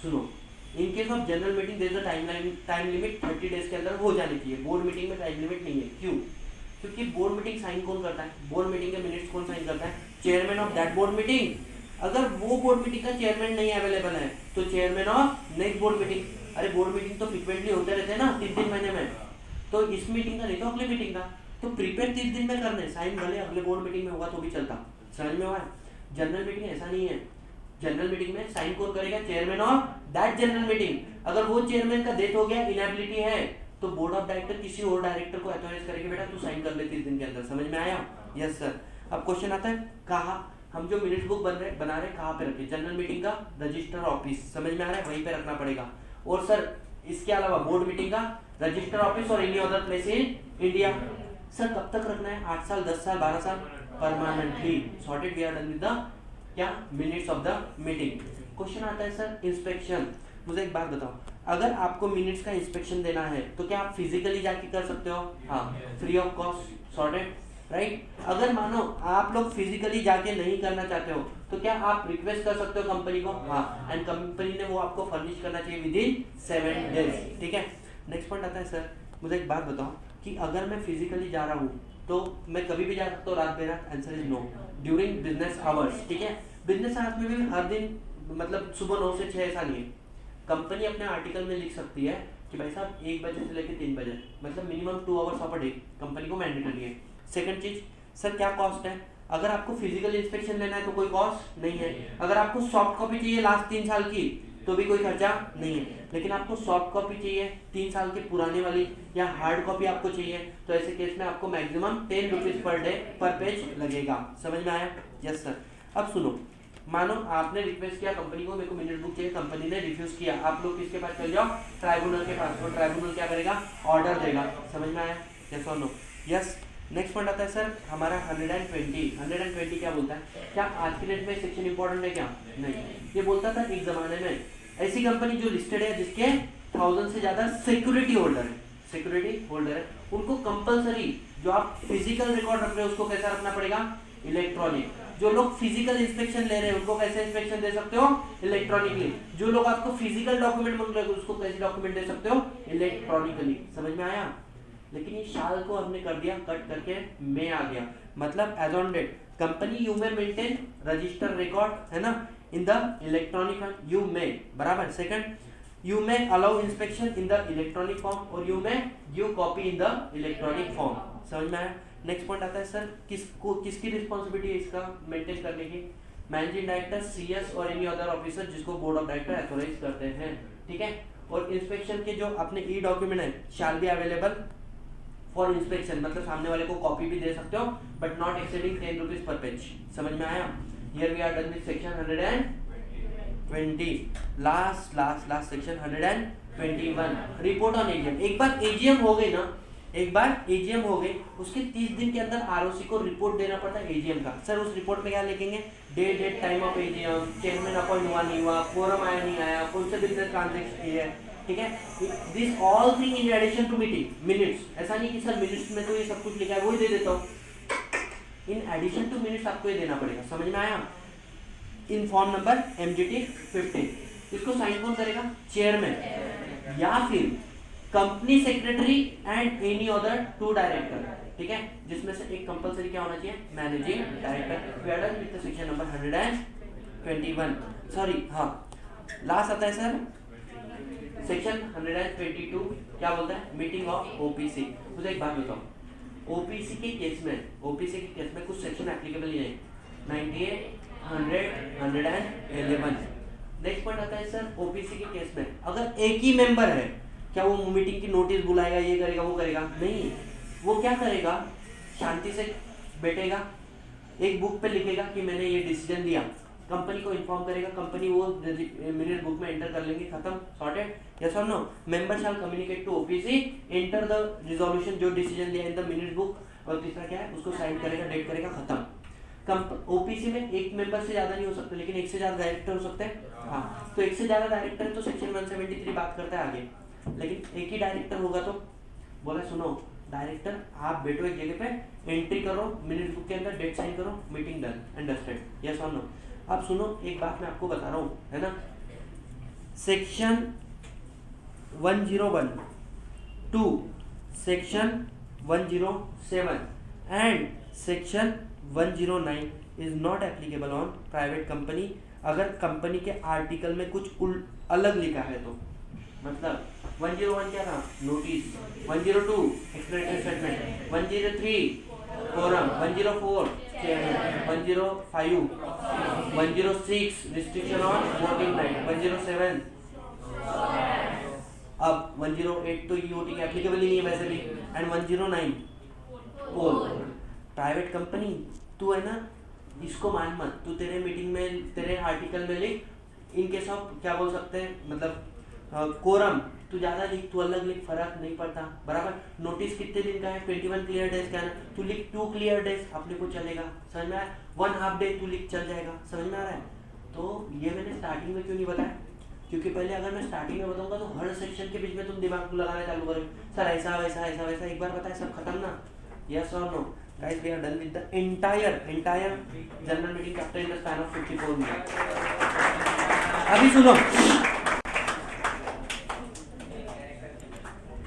सुनो, in case of general meeting there is a time limit 30 days के अंदर हो जानी चाहिए। बोर्ड मीटिंग में टाइम लिमिट नहीं है। क्यों? क्योंकि बोर्ड मीटिंग साइन कौन करता है? बोर्ड मीटिंग के मिनट्स कौन साइन करता है? Chairman of that board meeting. अगर वो बोर्ड मीटिंग का चेयरमैन नहीं अवेलेबल है तो chairman of next board meeting. अरे बोर्ड मीटिंग तो फ्रीक्वेंटली होते रहते हैं ना, 3-3 महीने में, तो इस मीटिंग का नहीं तो अगले मीटिंग का, तो प्रिपेयर 30 दिन में करने, साइन भले अगले बोर्ड मीटिंग में होगा तो भी चलता। समझ में हुआ? जनरल मीटिंग ऐसा नहीं है। जनरल मीटिंग में साइन कौन करेगा? Chairman of that general meeting. अगर वो चेयरमैन का डेथ हो गया, इनएबिलिटी है, तो बोर्ड ऑफ डायरेक्टर किसी और डायरेक्टर को ऑथराइज करेगा, बेटा तू साइन कर ले 30 दिन के अंदर। समझ में आया? Yes sir. अब क्वेश्चन आता है कहाँ हम जो मिनट्स बुक बना रहे कहाँ पे रखे? जनरल मीटिंग का रजिस्टर ऑफिस। समझ में आ रहा है? वहीं पे रखना पड़ेगा। और सर इसके अलावा बोर्ड मीटिंग का रजिस्टर ऑफिस और any other place in India. Sir कब तक रखना है? 8 साल, 10 साल, 12 साल? Permanently. Sorted, we are done with the क्या? Minutes of the meeting. Question आता है सर इंस्पेक्शन। मुझे एक बात बताओ, अगर आपको मिनट्स का इंस्पेक्शन देना है तो क्या आप फिजिकली जाके कर सकते हो? हाँ, free of cost. Sorted, right. अगर मानो आप लोग फिजिकली जाके नहीं करना चाहते हो तो क्या आप रिक्वेस्ट कर सकते हो कंपनी को? हाँ, एंड कंपनी ने वो आपको फर्निश करना चाहिए विद इन 7 डेज। ठीक है। नेक्स्ट पॉइंट आता है सर, मुझे एक बात बताओ कि अगर मैं फिजिकली जा रहा हूँ तो मैं कभी भी जा सकता हूँ रात बेरात? Answer is no, during business hours. ठीक है। बिजनेस आवर्स में भी हर दिन, मतलब सुबह 9 से 6 ऐसा नहीं है। कंपनी अपने आर्टिकल में लिख सकती है कि भाई साहब 1 बजे से लेकर 3 बजे, मतलब minimum 2 hours of a day company को मैंडेटरी है। सेकंड चीज सर, क्या कॉस्ट है? अगर आपको फिजिकल इंस्पेक्शन लेना है तो कोई कॉस्ट नहीं है। अगर आपको सॉफ्ट कॉपी चाहिए लास्ट 3 साल की तो भी कोई खर्चा नहीं है। लेकिन आपको सॉफ्ट कॉपी चाहिए 3 साल के पुराने वाली, या हार्ड कॉपी आपको चाहिए, तो ऐसे केस में आपको मैक्सिमम 10 रुपीज पर डे पर पेज लगेगा। समझ में आया? Yes sir. अब सुनो, मानो आपने रिक्वेस्ट किया कंपनी को, मेरे को मिनट बुक चाहिए, कंपनी ने रिफ्यूज किया, आप लोग किसके पास चल जाओ? ट्राइब्यूनल के पास। तो ट्राइब्यूनल क्या करेगा? ऑर्डर देगा। समझ में आया? यस और नो? यस। नेक्स्ट पॉइंट आता है सर हमारा 120। 120 क्या बोलता है? क्या आज के डेट में सेक्शन इंपॉर्टेंट है क्या? नहीं। ये बोलता था एक जमाने में ऐसी कंपनी जो लिस्टेड है जिसके 1000 से ज्यादा सिक्योरिटी होल्डर है, उनको कंपलसरी जो आप फिजिकल रिकॉर्ड रख रहे हो उसको कैसा रखना पड़ेगा, इलेक्ट्रॉनिक। जो लोग फिजिकल इंस्पेक्शन ले रहे हैं उनको कैसे इंस्पेक्शन दे सकते हो, इलेक्ट्रॉनिकली। जो लोग आपको फिजिकल डॉक्यूमेंट मांग रहे हो उसको कैसे डॉक्यूमेंट दे सकते हो, इलेक्ट्रॉनिकली। समझ में आया? लेकिन ये शाल को हमने कर दिया कट करके में आ गया, मतलब एज ऑन डेट कंपनी यू में मेंटेन रजिस्टर रिकॉर्ड, है ना, इन द इलेक्ट्रॉनिक यू में, बराबर। Second, you may allow inspection in the electronic form or you may give copy in the electronic form। समझ में आया? नेक्स्ट पॉइंट आता है सर किसकी रिस्पॉन्सिबिलिटी है इसका मेंटेन करने की, मैनेजिंग डायरेक्टर, सीएस और एनी अदर ऑफिसर जिसको बोर्ड ऑफ डायरेक्टर ऑथराइज करते हैं, ठीक है। और इंस्पेक्शन के जो अपने ई डॉक्यूमेंट है shall be available for inspection, मतलब सामने वाले को कॉपी भी दे सकते हो but not exceeding 10 rupees per page. समझ में आया? Here we are done with section 120। Last section 121, report on AGM. एक बार एजीएम हो गई ना, उसके 30 दिन के अंदर आरओसी को रिपोर्ट देना पड़ता है एजीएम का। सर उस रिपोर्ट में क्या लिखेंगे, date time of AGM, chairman appoint हुआ नहीं हुआ, फोरम आया नहीं आया, कौन सा बिजनेस ट्रांजैक्शन किया है, ठीक है। This all thing in addition to meeting minutes. ऐसा नहीं कि सर मिनट्स में तो ये सब कुछ लिखा है वही दे देता हूँ, इन एडिशन टू मिनट्स आपको ये देना पड़ेगा। समझ में आया? In form number MGT 15। इसको साइन कौन करेगा, चेयरमैन या फिर company secretary and any other 2 director, ठीक है, जिसमें से एक कंपलसरी क्या होना चाहिए, managing director. We are done with the section number 121। Sorry हाँ, लास्ट आता है सर सेक्शन 122। क्या बोलता है, मीटिंग ऑफ ओपीसी। मुझे एक बात बताओ, ओपीसी के केस में कुछ सेक्शन एप्लीकेबल नहीं है, 98, 100, 111। नेक्स्ट पॉइंट आता है सर ओपीसी के केस में अगर एक ही मेंबर है, क्या वो मीटिंग की नोटिस बुलाएगा, ये करेगा वो करेगा, नहीं। वो क्या करेगा, शांति से बैठेगा, एक बुक पे लिखेगा कि मैंने ये डिसीजन लिया, कंपनी को इन्फॉर्म करेगा, कंपनी वो मिनट बुक में एंटर कर लेंगे, खत्म, सॉर्टेड। यस और no, member shall communicate to OPC, enter the resolution जो डिसीजन लिया इन द मिनट बुक, और तीसरा क्या है, उसको साइन करेगा, डेट करेगा, खत्म। ओपीसी में एक मेंबर से ज्यादा नहीं हो सकते, लेकिन एक से ज्यादा डायरेक्टर हो सकते हैं। हाँ, तो एक से ज्यादा डायरेक्टर तो सेक्शन 173 बात करता है आगे, लेकिन एक ही डायरेक्टर होगा तो बोला सुनो डायरेक्टर आप बैठो एक जगह पे, एंट्री करो मिनट बुक के अंदर, डेट साइन करो, मीटिंग डन, अंडरस्टैंड, यस और नो। अब सुनो एक बात मैं आपको बता रहा हूँ, है ना, section 101, 2, section 107 and section 109 is not applicable on private company. अगर कंपनी के आर्टिकल में कुछ अलग लिखा है तो, मतलब 101 क्या था, notice, 102 explanatory statement, 103 forum, 104 chairman, 105 106 restriction on voting right, 107 अब 108 तो ईओटी के एप्लीकेबल ही नहीं है वैसे भी, एंड 109 पोल। प्राइवेट कंपनी तू है ना, इसको मान मत, तू तेरे मीटिंग में तेरे आर्टिकल में लिख, इन केस ऑफ क्या बोल सकते हैं, मतलब कोरम तू ज्यादा लिख, तू अलग लिख, फर्क नहीं पड़ता, बराबर। नोटिस कितने दिन का है, 21 क्लियर डेज का है, तू लिख 2 क्लियर डेज, अपने को चलेगा, समझ में आया। 1 हाफ डे तू लिख, चल जाएगा, समझ में आ रहा है। तो ये मैंने स्टार्टिंग में क्यों नहीं बताया, क्योंकि पहले अगर मैं स्टार्टिंग में बताऊंगा तो हर सेक्शन के बीच में तुम दिमाग लगाना चालू करोगे, सर ऐसा वैसा ऐसा वैसा, एक बार बताया सब खत्म ना, यस और no. Guys, we are done with the entire general meeting chapter in the span of 54 minutes. अभी सुनो,